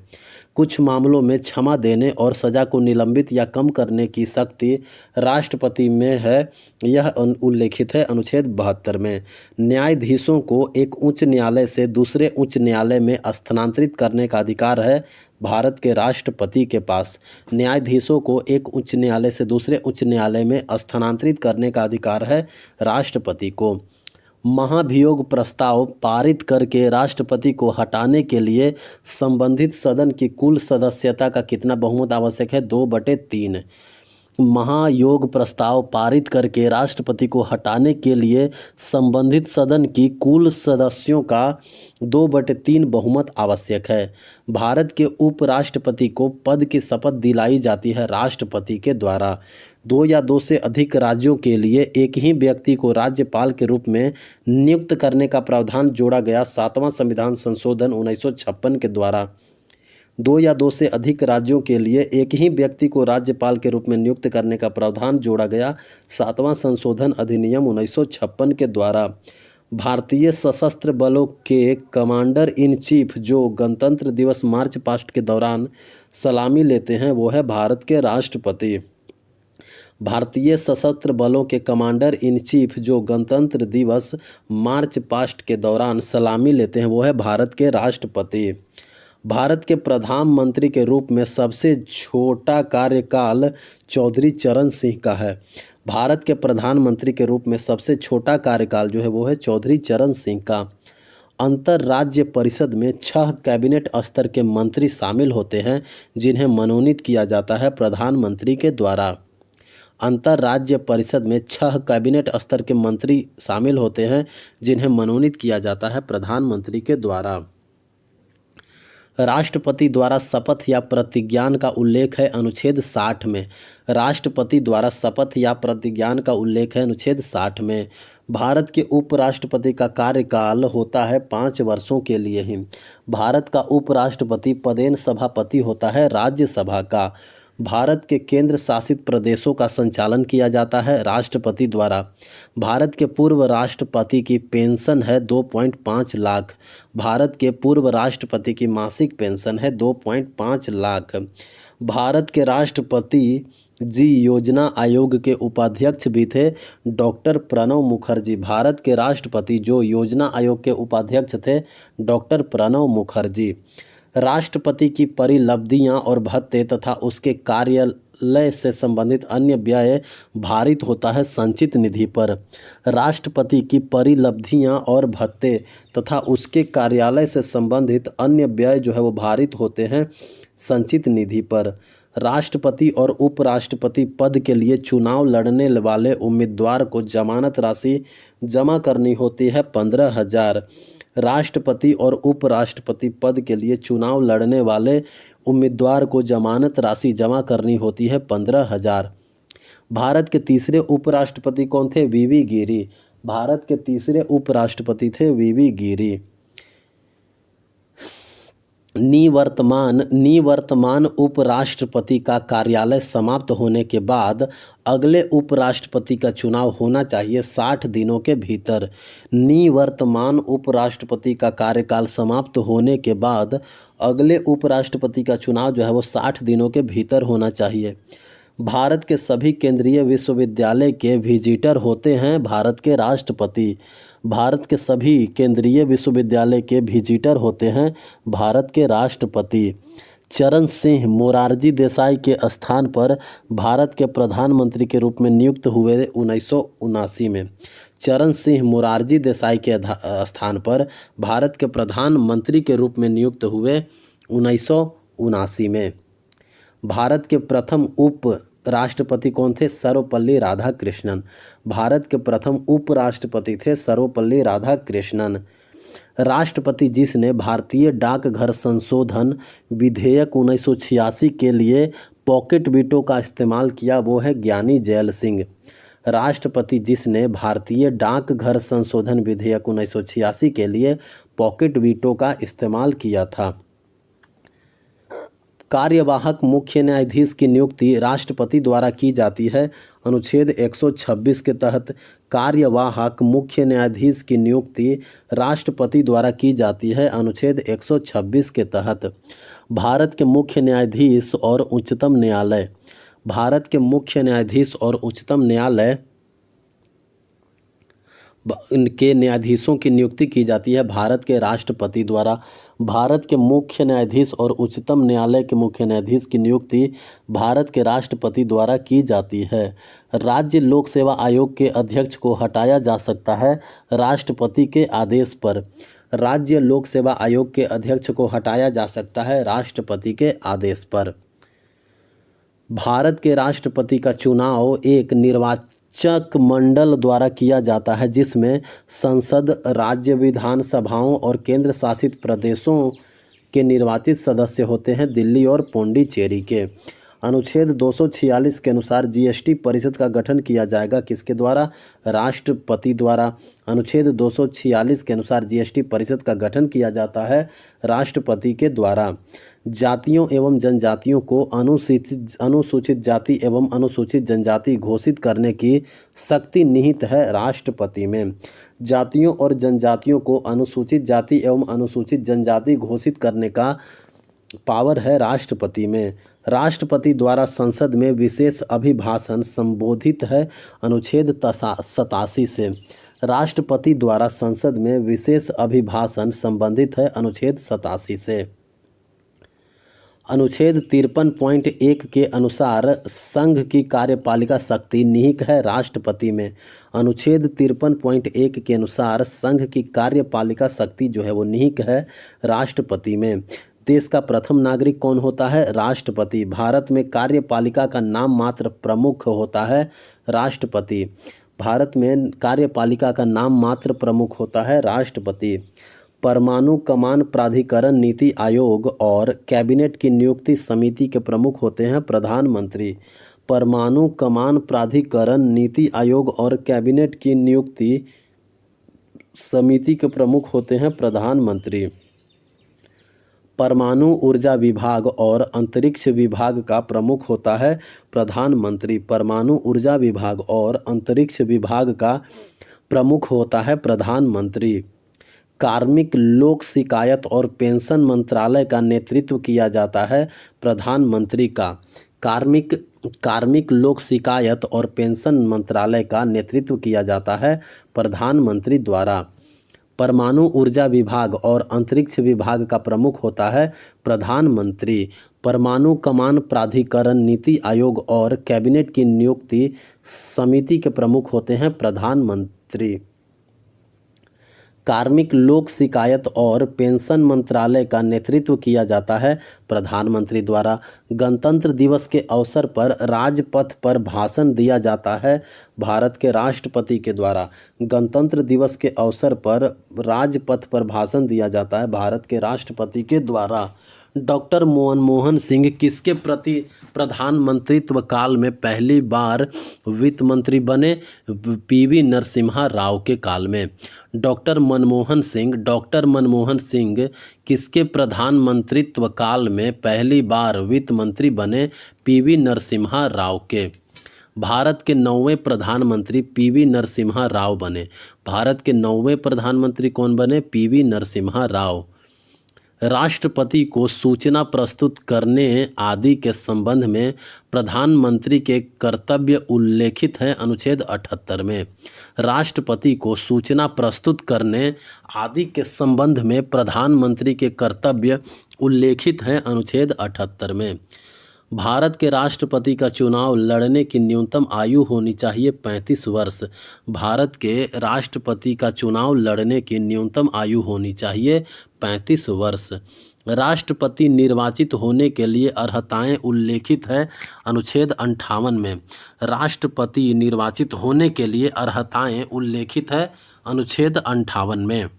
कुछ मामलों में क्षमा देने और सजा को निलंबित या कम करने की शक्ति राष्ट्रपति में है, यह उल्लेखित है अनुच्छेद 72 में। न्यायाधीशों को एक उच्च न्यायालय से दूसरे उच्च न्यायालय में स्थानांतरित करने का अधिकार है भारत के राष्ट्रपति के पास। न्यायाधीशों को एक उच्च न्यायालय से दूसरे उच्च न्यायालय में स्थानांतरित करने का अधिकार है राष्ट्रपति को। महाभियोग प्रस्ताव पारित करके राष्ट्रपति को हटाने के लिए संबंधित सदन की कुल सदस्यता का कितना बहुमत आवश्यक है? 2/3। महायोग प्रस्ताव पारित करके राष्ट्रपति को हटाने के लिए संबंधित सदन की कुल सदस्यों का 2/3 बहुमत आवश्यक है। भारत के उपराष्ट्रपति को पद की शपथ दिलाई जाती है राष्ट्रपति के द्वारा। 2 या 2 से अधिक राज्यों के लिए एक ही व्यक्ति को राज्यपाल के रूप में नियुक्त करने का प्रावधान जोड़ा गया 7वां संविधान संशोधन 1956 के द्वारा। 2 या 2 से अधिक राज्यों के लिए एक ही व्यक्ति को राज्यपाल के रूप में नियुक्त करने का प्रावधान जोड़ा गया 7वां संशोधन अधिनियम 1956 के द्वारा। भारतीय सशस्त्र बलों के कमांडर इन चीफ जो गणतंत्र दिवस मार्च पास्ट के दौरान सलामी लेते हैं वो है भारत के राष्ट्रपति। भारतीय सशस्त्र बलों के कमांडर इन चीफ जो गणतंत्र दिवस मार्च पास्ट के दौरान सलामी लेते हैं वो है भारत के राष्ट्रपति। भारत के प्रधानमंत्री के रूप में सबसे छोटा कार्यकाल चौधरी चरण सिंह का है। भारत के प्रधानमंत्री के रूप में सबसे छोटा कार्यकाल जो है वो है चौधरी चरण सिंह का। अंतर्राज्य परिषद में 6 कैबिनेट स्तर के मंत्री शामिल होते हैं जिन्हें मनोनीत किया जाता है प्रधानमंत्री के द्वारा। अंतर्राज्य परिषद में 6 कैबिनेट स्तर के मंत्री शामिल होते हैं जिन्हें मनोनीत किया जाता है प्रधानमंत्री के द्वारा। राष्ट्रपति द्वारा शपथ या प्रतिज्ञान का उल्लेख है अनुच्छेद 60 में। राष्ट्रपति द्वारा शपथ या प्रतिज्ञान का उल्लेख है अनुच्छेद 60 में। भारत के उपराष्ट्रपति का कार्यकाल होता है 5 वर्षों के लिए ही। भारत का उपराष्ट्रपति पदेन सभापति होता है राज्यसभा का। भारत के केंद्र शासित प्रदेशों का संचालन किया जाता है राष्ट्रपति द्वारा। भारत के पूर्व राष्ट्रपति की पेंशन है 2.5 लाख। भारत के पूर्व राष्ट्रपति की मासिक पेंशन है 2.5 लाख। भारत के राष्ट्रपति जी योजना आयोग के उपाध्यक्ष भी थे डॉक्टर प्रणब मुखर्जी। भारत के राष्ट्रपति जो योजना आयोग के उपाध्यक्ष थे डॉक्टर प्रणब मुखर्जी। राष्ट्रपति की परिलब्धियां और भत्ते तथा उसके कार्यालय से संबंधित अन्य व्यय भारित होता है संचित निधि पर। राष्ट्रपति की परिलब्धियां और भत्ते तथा उसके कार्यालय से संबंधित अन्य व्यय जो है वो भारित होते हैं संचित निधि पर। राष्ट्रपति और उपराष्ट्रपति पद के लिए चुनाव लड़ने वाले उम्मीदवार को जमानत राशि जमा करनी होती है 15,000। राष्ट्रपति और उपराष्ट्रपति पद के लिए चुनाव लड़ने वाले उम्मीदवार को जमानत राशि जमा करनी होती है 15,000। भारत के तीसरे उपराष्ट्रपति कौन थे? वीवी गिरी। भारत के तीसरे उपराष्ट्रपति थे वीवी गिरी। निवर्तमान उपराष्ट्रपति का कार्यालय समाप्त होने के बाद अगले उपराष्ट्रपति का चुनाव होना चाहिए 60 दिनों के भीतर। निवर्तमान उपराष्ट्रपति का कार्यकाल समाप्त होने के बाद अगले उपराष्ट्रपति का चुनाव जो है वो 60 दिनों के भीतर होना चाहिए। भारत के सभी केंद्रीय विश्वविद्यालय के विजिटर होते हैं भारत के राष्ट्रपति। भारत के सभी केंद्रीय विश्वविद्यालय के विजिटर होते हैं भारत के राष्ट्रपति। चरण सिंह मोरारजी देसाई के स्थान पर भारत के प्रधानमंत्री के रूप में नियुक्त हुए 1979 में। चरण सिंह मोरारजी देसाई के स्थान पर भारत के प्रधानमंत्री के रूप में नियुक्त हुए 1979 में। भारत के प्रथम उप राष्ट्रपति कौन थे? सर्वपल्ली राधाकृष्णन। भारत के प्रथम उपराष्ट्रपति थे सर्वपल्ली राधाकृष्णन। राष्ट्रपति जिसने भारतीय डाकघर संशोधन विधेयक 1986 के लिए पॉकेट वीटो का इस्तेमाल किया वो है ज्ञानी जैल सिंह। राष्ट्रपति जिसने भारतीय डाकघर संशोधन विधेयक 1986 के लिए पॉकेट वीटो का इस्तेमाल किया था। कार्यवाहक मुख्य न्यायाधीश की नियुक्ति राष्ट्रपति द्वारा की जाती है। अनुच्छेद 126 के तहत कार्यवाहक मुख्य न्यायाधीश की नियुक्ति राष्ट्रपति द्वारा की जाती है। अनुच्छेद 126 के तहत भारत के मुख्य न्यायाधीश और उच्चतम न्यायालय। भारत के मुख्य न्यायाधीश और उच्चतम न्यायालय के न्यायाधीशों की नियुक्ति की जाती है भारत के राष्ट्रपति द्वारा। भारत के मुख्य न्यायाधीश और उच्चतम न्यायालय के मुख्य न्यायाधीश की नियुक्ति भारत के राष्ट्रपति द्वारा की जाती है। राज्य लोक सेवा आयोग के अध्यक्ष को हटाया जा सकता है राष्ट्रपति के आदेश पर। राज्य लोक सेवा आयोग के अध्यक्ष को हटाया जा सकता है राष्ट्रपति के आदेश पर। भारत के राष्ट्रपति का चुनाव एक निर्वाचक मंडल द्वारा किया जाता है जिसमें संसद, राज्य विधानसभाओं और केंद्र शासित प्रदेशों के निर्वाचित सदस्य होते हैं दिल्ली और पौंडीचेरी के। अनुच्छेद 246 के अनुसार जीएसटी परिषद का गठन किया जाएगा किसके द्वारा? राष्ट्रपति द्वारा। अनुच्छेद 246 के अनुसार जीएसटी परिषद का गठन किया जाता है राष्ट्रपति के द्वारा। जातियों एवं जनजातियों को अनुसूचित जाति एवं अनुसूचित जनजाति घोषित करने की शक्ति निहित है राष्ट्रपति में। जातियों और जनजातियों को अनुसूचित जाति एवं अनुसूचित जनजाति घोषित करने का पावर है राष्ट्रपति में। राष्ट्रपति द्वारा संसद में विशेष अभिभाषण संबोधित है अनुच्छेद 87 से। राष्ट्रपति द्वारा संसद में विशेष अभिभाषण संबंधित है अनुच्छेद 87 से। अनुच्छेद 53.1 के अनुसार संघ की कार्यपालिका शक्ति निहित है राष्ट्रपति में। अनुच्छेद 53.1 के अनुसार संघ की कार्यपालिका शक्ति जो है वो निहित है राष्ट्रपति में। देश का प्रथम नागरिक कौन होता है? राष्ट्रपति। भारत में कार्यपालिका का नाम मात्र प्रमुख होता है राष्ट्रपति। भारत में कार्यपालिका का नाम मात्र प्रमुख होता है राष्ट्रपति। परमाणु कमान प्राधिकरण नीति आयोग और कैबिनेट की नियुक्ति समिति के प्रमुख होते हैं प्रधानमंत्री। परमाणु कमान प्राधिकरण नीति आयोग और कैबिनेट की नियुक्ति समिति के प्रमुख होते हैं प्रधानमंत्री। परमाणु ऊर्जा विभाग और अंतरिक्ष विभाग का प्रमुख होता है प्रधानमंत्री। परमाणु ऊर्जा विभाग और अंतरिक्ष विभाग का प्रमुख होता है प्रधानमंत्री। कार्मिक लोक शिकायत और पेंशन मंत्रालय का नेतृत्व किया जाता है प्रधानमंत्री का। कार्मिक कार्मिक लोक शिकायत और पेंशन मंत्रालय का नेतृत्व किया जाता है प्रधानमंत्री द्वारा। परमाणु ऊर्जा विभाग और अंतरिक्ष विभाग का प्रमुख होता है प्रधानमंत्री। परमाणु कमान प्राधिकरण, नीति आयोग और कैबिनेट की नियुक्ति समिति के प्रमुख होते हैं प्रधानमंत्री। कार्मिक लोक शिकायत और पेंशन मंत्रालय का नेतृत्व किया जाता है प्रधानमंत्री द्वारा। गणतंत्र दिवस के अवसर पर राजपथ पर भाषण दिया जाता है भारत के राष्ट्रपति के द्वारा। गणतंत्र दिवस के अवसर पर राजपथ पर भाषण दिया जाता है भारत के राष्ट्रपति के द्वारा। डॉक्टर मनमोहन सिंह किसके प्रति प्रधानमंत्रित्व काल में पहली बार वित्त मंत्री बने? पीवी नरसिम्हा राव के काल में। डॉक्टर मनमोहन सिंह किसके प्रधानमंत्रित्व काल में पहली बार वित्त मंत्री बने? पीवी नरसिम्हा राव के। भारत के 9वें प्रधानमंत्री पीवी नरसिम्हा राव बने। भारत के 9वें प्रधानमंत्री कौन बने? पीवी नरसिम्हा राव। राष्ट्रपति को सूचना प्रस्तुत करने आदि के संबंध में प्रधानमंत्री के कर्तव्य उल्लेखित हैं अनुच्छेद 78 में। राष्ट्रपति को सूचना प्रस्तुत करने आदि के संबंध में प्रधानमंत्री के कर्तव्य उल्लेखित हैं अनुच्छेद 78 में। भारत के राष्ट्रपति का चुनाव लड़ने की न्यूनतम आयु होनी चाहिए 35 वर्ष। भारत के राष्ट्रपति का चुनाव लड़ने की न्यूनतम आयु होनी चाहिए 35 वर्ष। राष्ट्रपति निर्वाचित होने के लिए अर्हताएं उल्लेखित है अनुच्छेद 58 में। राष्ट्रपति निर्वाचित होने के लिए अर्हताएं उल्लेखित है अनुच्छेद 58 में।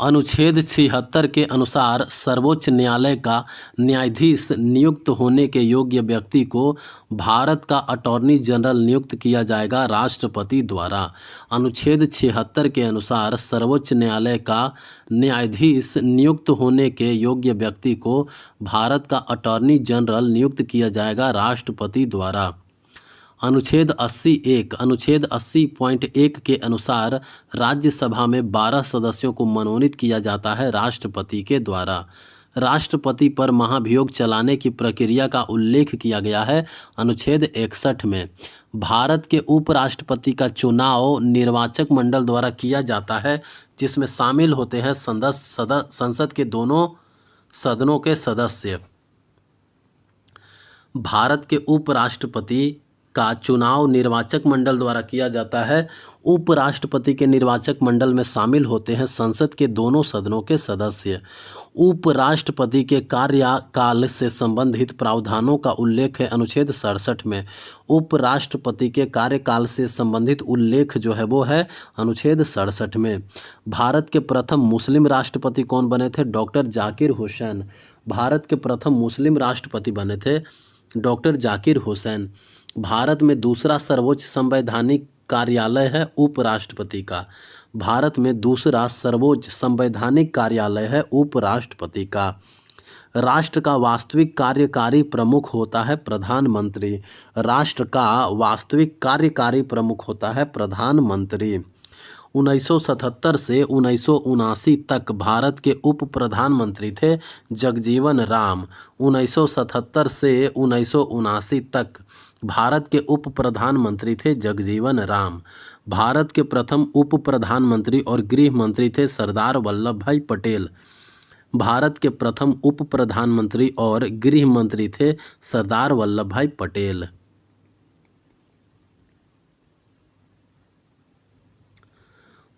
अनुच्छेद 76 के अनुसार सर्वोच्च न्यायालय का न्यायाधीश नियुक्त होने के योग्य व्यक्ति को भारत का अटॉर्नी जनरल नियुक्त किया जाएगा राष्ट्रपति द्वारा। अनुच्छेद 76 के अनुसार सर्वोच्च न्यायालय का न्यायाधीश नियुक्त होने के योग्य व्यक्ति को भारत का अटॉर्नी जनरल नियुक्त किया जाएगा राष्ट्रपति द्वारा। अनुच्छेद 80.1 के अनुसार राज्यसभा में 12 सदस्यों को मनोनीत किया जाता है राष्ट्रपति के द्वारा। राष्ट्रपति पर महाभियोग चलाने की प्रक्रिया का उल्लेख किया गया है अनुच्छेद 61 में। भारत के उपराष्ट्रपति का चुनाव निर्वाचक मंडल द्वारा किया जाता है जिसमें शामिल होते हैं संसद के दोनों सदनों के सदस्य। भारत के उपराष्ट्रपति का चुनाव निर्वाचक मंडल द्वारा किया जाता है। उपराष्ट्रपति के निर्वाचक मंडल में शामिल होते हैं संसद के दोनों सदनों के सदस्य। उपराष्ट्रपति के कार्यकाल से संबंधित प्रावधानों का उल्लेख है अनुच्छेद 67 में। उपराष्ट्रपति के कार्यकाल से संबंधित उल्लेख जो है वो है अनुच्छेद 67 में। भारत के प्रथम मुस्लिम राष्ट्रपति कौन बने थे? डॉक्टर जाकिर हुसैन। भारत के प्रथम मुस्लिम राष्ट्रपति बने थे डॉक्टर जाकिर हुसैन। भारत में दूसरा सर्वोच्च संवैधानिक कार्यालय है उपराष्ट्रपति का। भारत में दूसरा सर्वोच्च संवैधानिक कार्यालय है उपराष्ट्रपति का। राष्ट्र का वास्तविक कार्यकारी प्रमुख होता है प्रधानमंत्री। राष्ट्र का वास्तविक कार्यकारी प्रमुख होता है प्रधानमंत्री। 1977 से 1979 तक भारत के उप प्रधानमंत्री थे जगजीवन राम। 1977 से 1979 तक भारत के उप प्रधानमंत्री थे जगजीवन राम। भारत के प्रथम उप प्रधानमंत्री और गृह मंत्री थे सरदार वल्लभ भाई पटेल। भारत के प्रथम उप प्रधानमंत्री और गृह मंत्री थे सरदार वल्लभ भाई पटेल।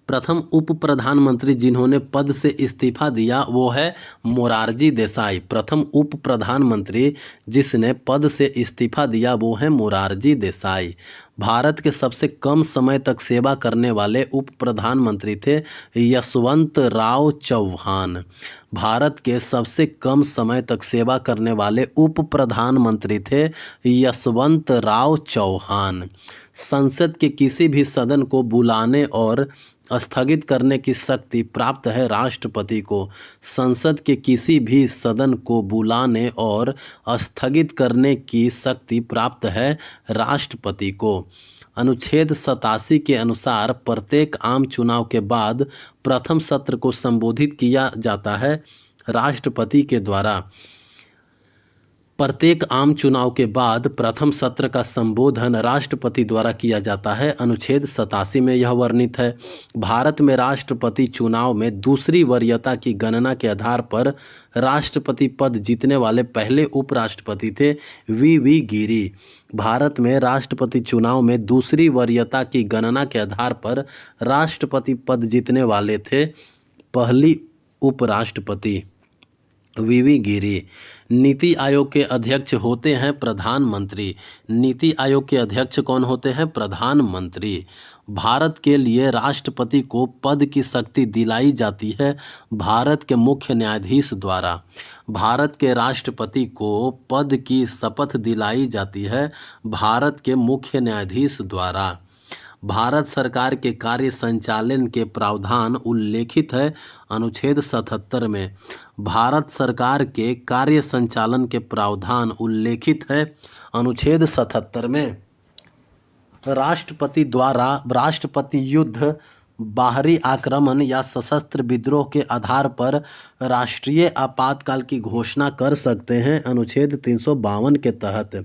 प्रथम उप प्रधानमंत्री जिन्होंने पद से इस्तीफा दिया वो है मोरारजी देसाई। प्रथम उप प्रधानमंत्री जिसने पद से इस्तीफा दिया वो है मोरारजी देसाई। भारत के सबसे कम समय तक सेवा करने वाले उप प्रधानमंत्री थे यशवंत राव चौहान। भारत के सबसे कम समय तक सेवा करने वाले उप प्रधानमंत्री थे यशवंत राव चौहान। संसद के किसी भी सदन को बुलाने और स्थगित करने की शक्ति प्राप्त है राष्ट्रपति को। संसद के किसी भी सदन को बुलाने और स्थगित करने की शक्ति प्राप्त है राष्ट्रपति को। अनुच्छेद 87 के अनुसार प्रत्येक आम चुनाव के बाद प्रथम सत्र को संबोधित किया जाता है राष्ट्रपति के द्वारा। प्रत्येक आम चुनाव के बाद प्रथम सत्र का संबोधन राष्ट्रपति द्वारा किया जाता है। अनुच्छेद 87 में यह वर्णित है। भारत में राष्ट्रपति चुनाव में दूसरी वरीयता की गणना के आधार पर राष्ट्रपति पद जीतने वाले पहले उपराष्ट्रपति थे वी गिरी। भारत में राष्ट्रपति चुनाव में दूसरी वरीयता की गणना के आधार पर राष्ट्रपति पद जीतने वाले थे पहली उपराष्ट्रपति वी गिरी। नीति आयोग के अध्यक्ष होते हैं प्रधानमंत्री। नीति आयोग के अध्यक्ष कौन होते हैं? प्रधानमंत्री। भारत के लिए राष्ट्रपति को पद की शक्ति दिलाई जाती है भारत के मुख्य न्यायाधीश द्वारा। भारत के राष्ट्रपति को पद की शपथ दिलाई जाती है भारत के मुख्य न्यायाधीश द्वारा। भारत सरकार के कार्य संचालन के प्रावधान उल्लेखित है अनुच्छेद 77 में। भारत सरकार के कार्य संचालन के प्रावधान उल्लेखित है अनुच्छेद 77 में। राष्ट्रपति द्वारा राष्ट्रपति युद्ध, बाहरी आक्रमण या सशस्त्र विद्रोह के आधार पर राष्ट्रीय आपातकाल की घोषणा कर सकते हैं अनुच्छेद 352 के तहत।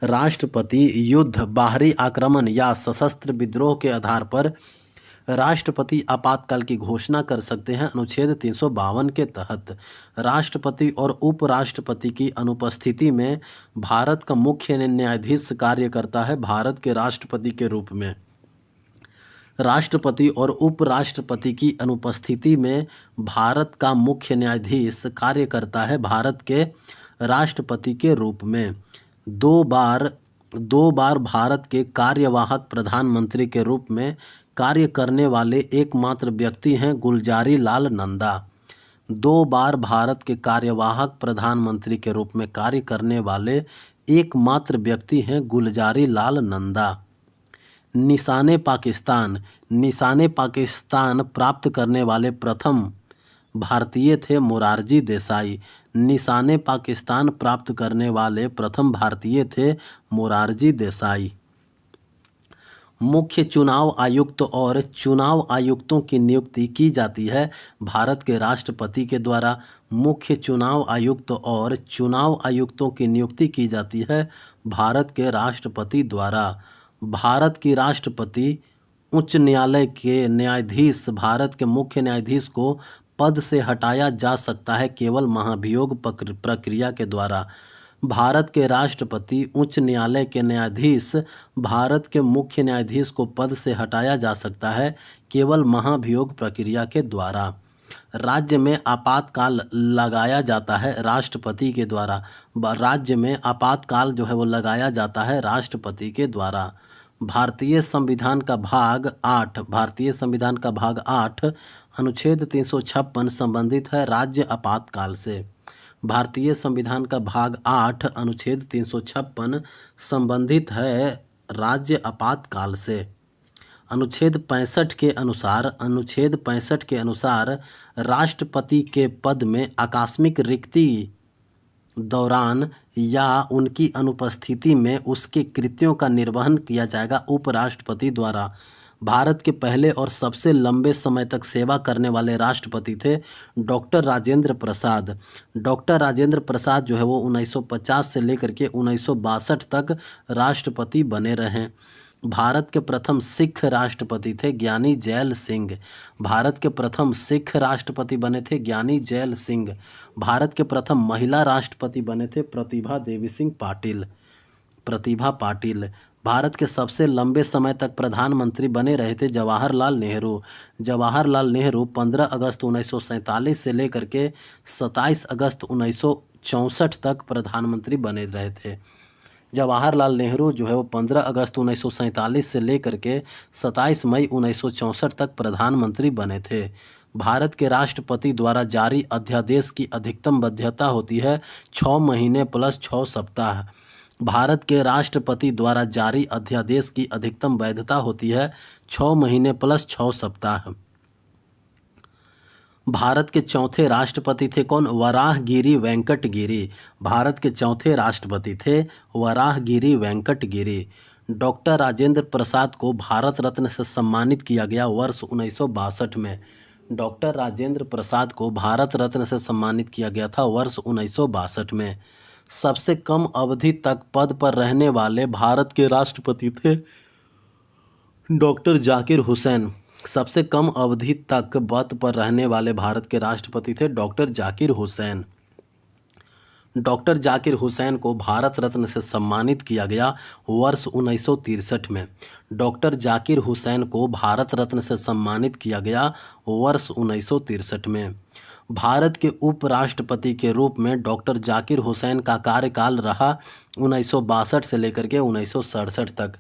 राष्ट्रपति युद्ध, बाहरी आक्रमण या सशस्त्र विद्रोह के आधार पर राष्ट्रपति आपातकाल की घोषणा कर सकते हैं अनुच्छेद 352 के तहत। राष्ट्रपति और उपराष्ट्रपति की अनुपस्थिति में भारत का मुख्य न्यायाधीश कार्य करता है भारत के राष्ट्रपति के रूप में। राष्ट्रपति और उपराष्ट्रपति की अनुपस्थिति में भारत का मुख्य न्यायाधीश कार्य करता है भारत के राष्ट्रपति के रूप में। दो बार भारत के कार्यवाहक प्रधानमंत्री के रूप में कार्य करने वाले एकमात्र व्यक्ति हैं गुलजारी लाल नंदा। 2 बार भारत के कार्यवाहक प्रधानमंत्री के रूप में कार्य करने वाले एकमात्र व्यक्ति हैं गुलजारी लाल नंदा। निशाने पाकिस्तान प्राप्त करने वाले प्रथम भारतीय थे मोरारजी देसाई। निशाने पाकिस्तान प्राप्त करने वाले प्रथम भारतीय थे मोरारजी देसाई। मुख्य चुनाव आयुक्त और चुनाव आयुक्तों की नियुक्ति की जाती है भारत के राष्ट्रपति के द्वारा। मुख्य चुनाव आयुक्त और चुनाव आयुक्तों की नियुक्ति की जाती है भारत के राष्ट्रपति द्वारा। भारत की राष्ट्रपति उच्च न्यायालय के न्यायाधीश भारत के मुख्य न्यायाधीश को पद से हटाया जा सकता है केवल महाभियोग प्रक्रिया के द्वारा। भारत के राष्ट्रपति उच्च न्यायालय के न्यायाधीश भारत के मुख्य न्यायाधीश को पद से हटाया जा सकता है केवल महाभियोग प्रक्रिया के द्वारा। राज्य में आपातकाल लगाया जाता है राष्ट्रपति के द्वारा। राज्य में आपातकाल जो है वो लगाया जाता है राष्ट्रपति के द्वारा। भारतीय संविधान का भाग 8 अनुच्छेद 356 संबंधित है राज्य आपातकाल से। भारतीय संविधान का भाग 8 अनुच्छेद 356 संबंधित है राज्य आपातकाल से। अनुच्छेद 65 के अनुसार राष्ट्रपति के पद में आकस्मिक रिक्ति दौरान या उनकी अनुपस्थिति में उसके कृत्यों का निर्वहन किया जाएगा उपराष्ट्रपति द्वारा। भारत के पहले और सबसे लंबे समय तक सेवा करने वाले राष्ट्रपति थे डॉक्टर राजेंद्र प्रसाद। डॉक्टर राजेंद्र प्रसाद जो है वो 1950 से लेकर के 1962 तक राष्ट्रपति बने रहे। भारत के प्रथम सिख राष्ट्रपति थे ज्ञानी जैल सिंह। भारत के प्रथम सिख राष्ट्रपति बने थे ज्ञानी जैल सिंह। भारत के प्रथम महिला राष्ट्रपति बने थे प्रतिभा पाटिल। भारत के सबसे लंबे समय तक प्रधानमंत्री बने रहे थे जवाहरलाल नेहरू। जवाहरलाल नेहरू 15 अगस्त 1947 से लेकर के 27 अगस्त 1964 तक प्रधानमंत्री बने रहे थे। जवाहरलाल नेहरू जो है वो 15 अगस्त 1947 से लेकर के 27 मई 1964 तक प्रधानमंत्री बने थे। भारत के राष्ट्रपति द्वारा जारी अध्यादेश की अधिकतम वैधता होती है 6 महीने प्लस 6 सप्ताह। भारत के राष्ट्रपति द्वारा जारी अध्यादेश की अधिकतम वैधता होती है 6 महीने प्लस 6 सप्ताह। भारत के चौथे राष्ट्रपति थे कौन? वराहगिरी वेंकटगिरी। भारत के चौथे राष्ट्रपति थे वराहगिरी वेंकटगिरी। डॉक्टर राजेंद्र प्रसाद को भारत रत्न से सम्मानित किया गया वर्ष 1962 में। डॉक्टर राजेंद्र प्रसाद को भारत रत्न से सम्मानित किया गया था वर्ष 1962 में। सबसे कम अवधि तक पद पर रहने वाले भारत के राष्ट्रपति थे डॉक्टर जाकिर हुसैन। सबसे कम अवधि तक पद पर रहने वाले भारत के राष्ट्रपति थे डॉक्टर जाकिर हुसैन। डॉक्टर जाकिर हुसैन को भारत रत्न से सम्मानित किया गया वर्ष 1963 में। डॉक्टर जाकिर हुसैन को भारत रत्न से सम्मानित किया गया वर्ष 1963 में। भारत के उपराष्ट्रपति के रूप में डॉक्टर जाकिर हुसैन का कार्यकाल रहा 1962 से लेकर के 1967 तक।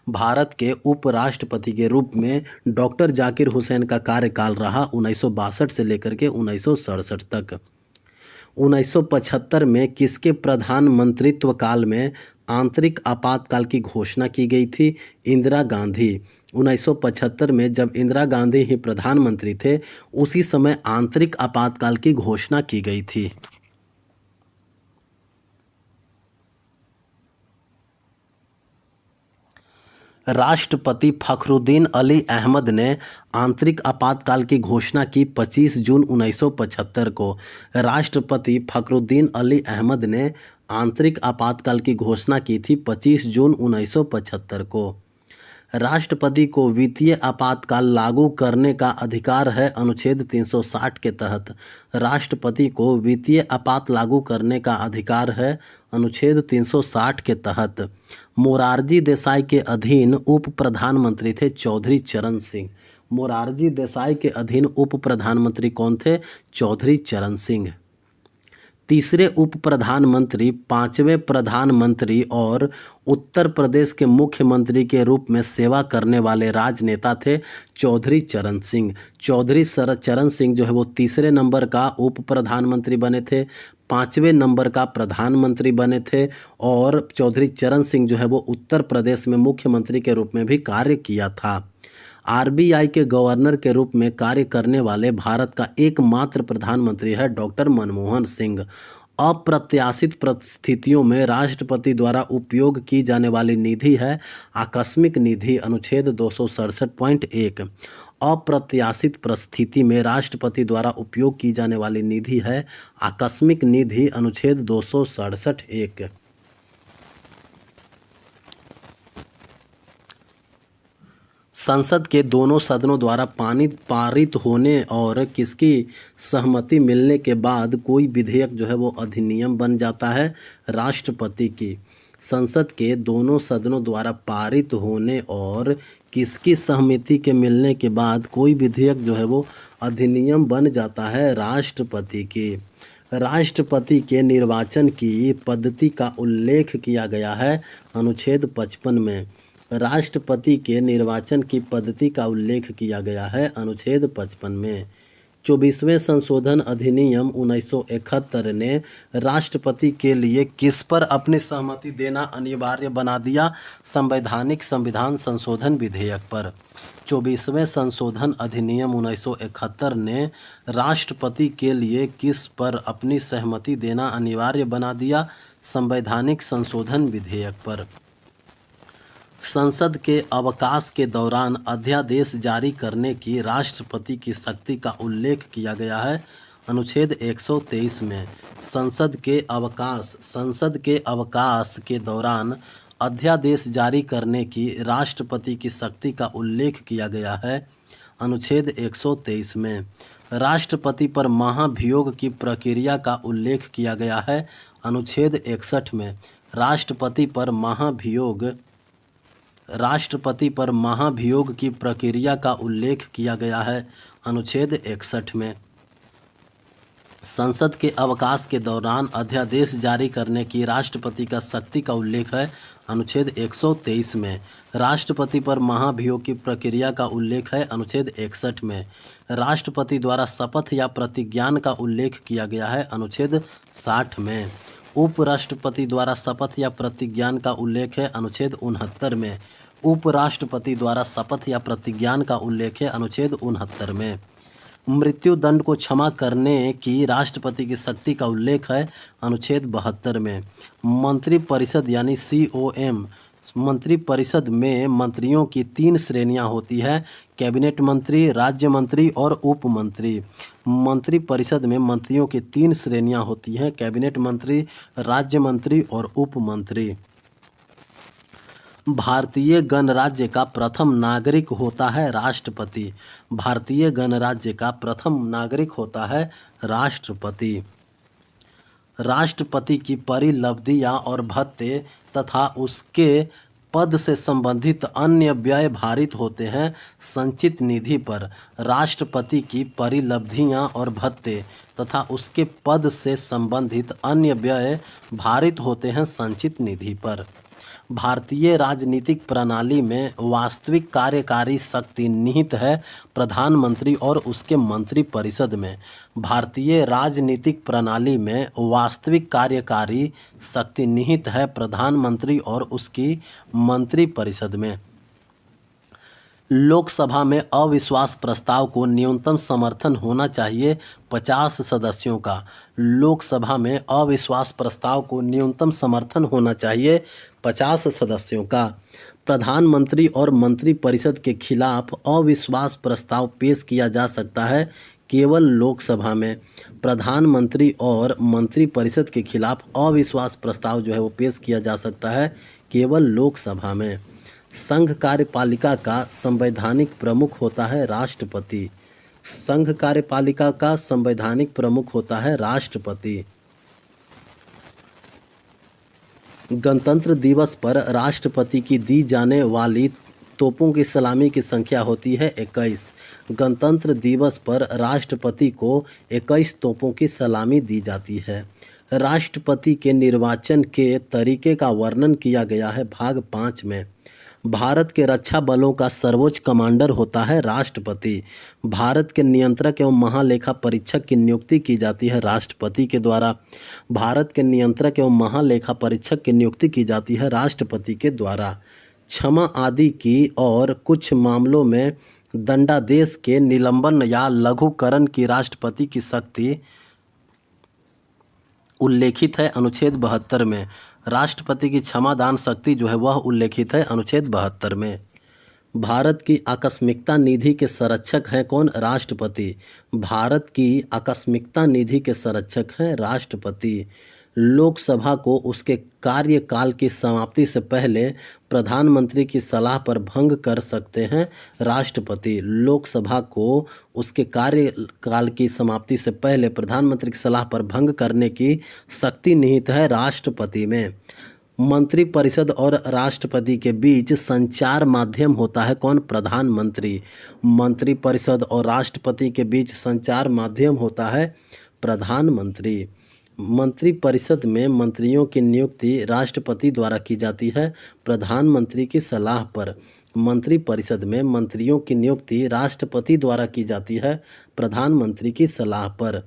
भारत के उपराष्ट्रपति के रूप में डॉक्टर जाकिर हुसैन का कार्यकाल रहा 1962 से लेकर के 1967 तक। 1975 में किसके प्रधानमंत्रित्व काल में आंतरिक आपातकाल की घोषणा की गई थी? इंदिरा गांधी। 1975 में जब इंदिरा गांधी ही प्रधानमंत्री थे उसी समय आंतरिक आपातकाल की घोषणा की गई थी। राष्ट्रपति फखरुद्दीन अली अहमद ने आंतरिक आपातकाल की घोषणा की 25 जून 1975 को। राष्ट्रपति फखरुद्दीन अली अहमद ने आंतरिक आपातकाल की घोषणा की थी 25 जून 1975 को। राष्ट्रपति को वित्तीय आपातकाल लागू करने का अधिकार है अनुच्छेद 360 के तहत। राष्ट्रपति को वित्तीय आपात लागू करने का अधिकार है अनुच्छेद 360 के तहत। मोरारजी देसाई के अधीन उप प्रधानमंत्री थे चौधरी चरण सिंह। मोरारजी देसाई के अधीन उप प्रधानमंत्री कौन थे? चौधरी चरण सिंह। तीसरे उप प्रधानमंत्री, पांचवें प्रधानमंत्री और उत्तर प्रदेश के मुख्यमंत्री के रूप में सेवा करने वाले राजनेता थे चौधरी चरण सिंह। चौधरी चरण सिंह जो है वो तीसरे नंबर का उप प्रधानमंत्री बने थे, पांचवें नंबर का प्रधानमंत्री बने थे और चौधरी चरण सिंह जो है वो उत्तर प्रदेश में मुख्यमंत्री के रूप में भी कार्य किया था। आरबीआई के गवर्नर के रूप में कार्य करने वाले भारत का एकमात्र प्रधानमंत्री है डॉक्टर मनमोहन सिंह। अप्रत्याशित परिस्थितियों में राष्ट्रपति द्वारा उपयोग की जाने वाली निधि है आकस्मिक निधि अनुच्छेद 267.1। अप्रत्याशित परिस्थिति में राष्ट्रपति द्वारा उपयोग की जाने वाली निधि है आकस्मिक निधि अनुच्छेद 267.1। संसद के दोनों सदनों द्वारा पारित होने और किसकी सहमति मिलने के बाद कोई विधेयक जो है वो अधिनियम बन जाता है? राष्ट्रपति की। संसद के दोनों सदनों द्वारा पारित होने और किसकी सहमति के मिलने के बाद कोई विधेयक जो है वो अधिनियम बन जाता है? राष्ट्रपति की। राष्ट्रपति के निर्वाचन की पद्धति का उल्लेख किया गया है अनुच्छेद 55 में। राष्ट्रपति के निर्वाचन की पद्धति का उल्लेख किया गया है अनुच्छेद 55 में। 24वें संशोधन अधिनियम 1971 ने राष्ट्रपति के लिए किस पर अपनी सहमति देना अनिवार्य बना दिया? संविधान संशोधन विधेयक पर। 24वें संशोधन अधिनियम 1971 ने राष्ट्रपति के लिए किस पर अपनी सहमति देना अनिवार्य बना दिया? संवैधानिक संशोधन विधेयक पर। संसद के अवकाश के दौरान अध्यादेश जारी करने की राष्ट्रपति की शक्ति का उल्लेख किया गया है अनुच्छेद 123 में। संसद के अवकाश के दौरान अध्यादेश जारी करने की राष्ट्रपति की शक्ति का उल्लेख किया गया है अनुच्छेद 123 में। राष्ट्रपति पर महाभियोग की प्रक्रिया का उल्लेख किया गया है अनुच्छेद 61 में। राष्ट्रपति पर महाभियोग की प्रक्रिया का उल्लेख किया गया है अनुच्छेद 61 में। संसद के अवकाश के दौरान अध्यादेश जारी करने की राष्ट्रपति का शक्ति का उल्लेख है अनुच्छेद 123 में। राष्ट्रपति पर महाभियोग की प्रक्रिया का उल्लेख है अनुच्छेद 61 में। राष्ट्रपति द्वारा शपथ या प्रतिज्ञान का उल्लेख किया गया है अनुच्छेद 60 में। उपराष्ट्रपति द्वारा शपथ या प्रतिज्ञान का उल्लेख है अनुच्छेद 69 में। उपराष्ट्रपति द्वारा शपथ या प्रतिज्ञान का उल्लेख है अनुच्छेद 69 में। मृत्यु दंड को क्षमा करने की राष्ट्रपति की शक्ति का उल्लेख है अनुच्छेद 72 में। मंत्रिपरिषद यानी मंत्रिपरिषद में मंत्रियों की 3 श्रेणियां होती है, कैबिनेट मंत्री, राज्य मंत्री और उप मंत्री। मंत्रिपरिषद में मंत्रियों की 3 श्रेणियां होती हैं, कैबिनेट मंत्री, राज्य मंत्री और उप मंत्री। भारतीय गणराज्य का प्रथम नागरिक होता है राष्ट्रपति। भारतीय गणराज्य का प्रथम नागरिक होता है राष्ट्रपति। राष्ट्रपति की परिलब्धियां और भत्ते तथा उसके पद से संबंधित अन्य व्यय भारित होते हैं संचित निधि पर। राष्ट्रपति की परिलब्धियां और भत्ते तथा उसके पद से संबंधित अन्य व्यय भारित होते हैं संचित निधि पर। भारतीय राजनीतिक प्रणाली में वास्तविक कार्यकारी शक्ति निहित है प्रधानमंत्री और उसके मंत्रिपरिषद में। भारतीय राजनीतिक प्रणाली में वास्तविक कार्यकारी शक्ति निहित है प्रधानमंत्री और उसकी मंत्रिपरिषद में। लोकसभा में अविश्वास प्रस्ताव को न्यूनतम समर्थन होना चाहिए 50 सदस्यों का। लोकसभा में अविश्वास प्रस्ताव को न्यूनतम समर्थन होना चाहिए 50 सदस्यों का। प्रधानमंत्री और मंत्रिपरिषद के खिलाफ अविश्वास प्रस्ताव पेश किया जा सकता है केवल लोकसभा में। प्रधानमंत्री और मंत्रिपरिषद के खिलाफ अविश्वास प्रस्ताव जो है वो पेश किया जा सकता है केवल लोकसभा में। संघ कार्यपालिका का संवैधानिक प्रमुख होता है राष्ट्रपति। संघ कार्यपालिका का संवैधानिक प्रमुख होता है राष्ट्रपति। गणतंत्र दिवस पर राष्ट्रपति की दी जाने वाली तोपों की सलामी की संख्या होती है 21। गणतंत्र दिवस पर राष्ट्रपति को 21 तोपों की सलामी दी जाती है। राष्ट्रपति के निर्वाचन के तरीके का वर्णन किया गया है भाग 5 में। भारत के रक्षा बलों का सर्वोच्च कमांडर होता है राष्ट्रपति। भारत के नियंत्रक एवं महालेखा परीक्षक की नियुक्ति की जाती है राष्ट्रपति के द्वारा। भारत के नियंत्रक एवं महालेखा परीक्षक की नियुक्ति की जाती है राष्ट्रपति के द्वारा। क्षमा आदि की और कुछ मामलों में दंडादेश के निलंबन या लघुकरण की राष्ट्रपति की शक्ति उल्लेखित है अनुच्छेद 72 में। राष्ट्रपति की क्षमादान शक्ति जो है वह उल्लेखित है अनुच्छेद 72 में। भारत की आकस्मिकता निधि के संरक्षक हैं कौन? राष्ट्रपति। भारत की आकस्मिकता निधि के संरक्षक हैं राष्ट्रपति। लोकसभा को उसके कार्यकाल की समाप्ति से पहले प्रधानमंत्री की सलाह पर भंग कर सकते हैं राष्ट्रपति। लोकसभा को उसके कार्यकाल की समाप्ति से पहले प्रधानमंत्री की सलाह पर भंग करने की शक्ति निहित है राष्ट्रपति में। मंत्रिपरिषद और राष्ट्रपति के बीच संचार माध्यम होता है कौन? प्रधानमंत्री। मंत्रिपरिषद और राष्ट्रपति के बीच संचार माध्यम होता है प्रधानमंत्री। मंत्रिपरिषद में मंत्रियों की नियुक्ति राष्ट्रपति द्वारा की जाती है प्रधानमंत्री की सलाह पर। मंत्रिपरिषद में मंत्रियों की नियुक्ति राष्ट्रपति द्वारा की जाती है प्रधानमंत्री की सलाह पर।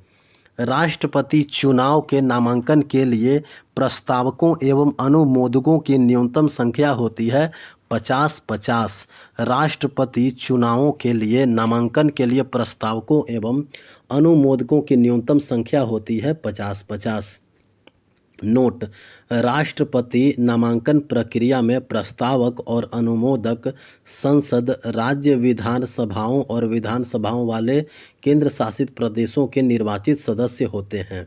राष्ट्रपति चुनाव के नामांकन के लिए प्रस्तावकों एवं अनुमोदकों की न्यूनतम संख्या होती है 50-50। राष्ट्रपति चुनावों के लिए नामांकन के लिए प्रस्तावकों एवं अनुमोदकों की न्यूनतम संख्या होती है 50-50। नोट: राष्ट्रपति नामांकन प्रक्रिया में प्रस्तावक और अनुमोदक संसद, राज्य विधानसभाओं और विधानसभाओं वाले केंद्र शासित प्रदेशों के निर्वाचित सदस्य होते हैं।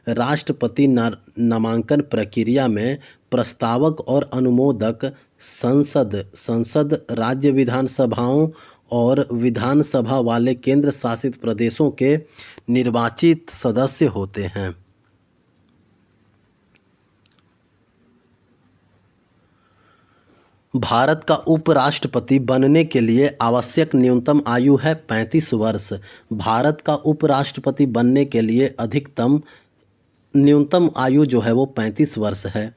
राष्ट्रपति नामांकन प्रक्रिया में प्रस्तावक और अनुमोदक संसद, राज्य विधानसभाओं और विधानसभा वाले केंद्र शासित प्रदेशों के निर्वाचित सदस्य होते हैं। भारत का उपराष्ट्रपति बनने के लिए आवश्यक न्यूनतम आयु है 35 वर्ष। भारत का उपराष्ट्रपति बनने के लिए न्यूनतम आयु जो है वो 35 वर्ष है।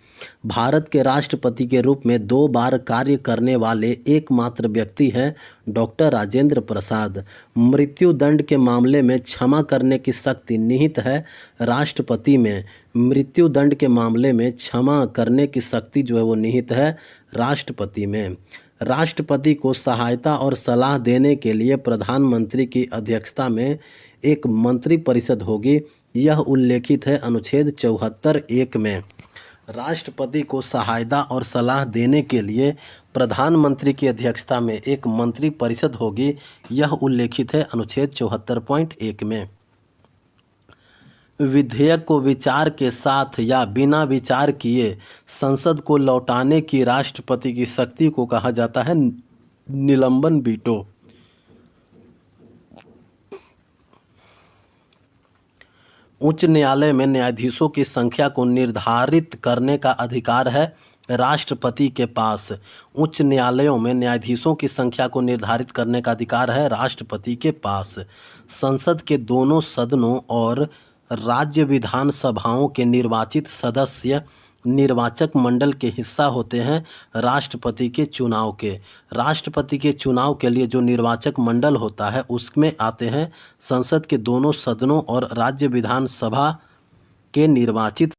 भारत के राष्ट्रपति के रूप में 2 बार कार्य करने वाले एकमात्र व्यक्ति हैं डॉक्टर राजेंद्र प्रसाद। मृत्यु दंड के मामले में क्षमा करने की शक्ति निहित है राष्ट्रपति में। मृत्यु दंड के मामले में क्षमा करने की शक्ति जो है वो निहित है राष्ट्रपति में। राष्ट्रपति को सहायता और सलाह देने के लिए प्रधानमंत्री की अध्यक्षता में एक मंत्रिपरिषद होगी, यह उल्लेखित है अनुच्छेद 74(1) में। राष्ट्रपति को सहायता और सलाह देने के लिए प्रधानमंत्री की अध्यक्षता में एक मंत्री परिषद होगी, यह उल्लेखित है अनुच्छेद 74.1 में। विधेयक को विचार के साथ या बिना विचार किए संसद को लौटाने की राष्ट्रपति की शक्ति को कहा जाता है निलंबन वीटो। उच्च न्यायालय में न्यायाधीशों की संख्या को निर्धारित करने का अधिकार है राष्ट्रपति के पास। उच्च न्यायालयों में न्यायाधीशों की संख्या को निर्धारित करने का अधिकार है राष्ट्रपति के पास। संसद के दोनों सदनों और राज्य विधानसभाओं के निर्वाचित सदस्य निर्वाचक मंडल के हिस्सा होते हैं राष्ट्रपति के चुनाव के। राष्ट्रपति के चुनाव के लिए जो निर्वाचक मंडल होता है उसमें आते हैं संसद के दोनों सदनों और राज्य विधानसभा के निर्वाचित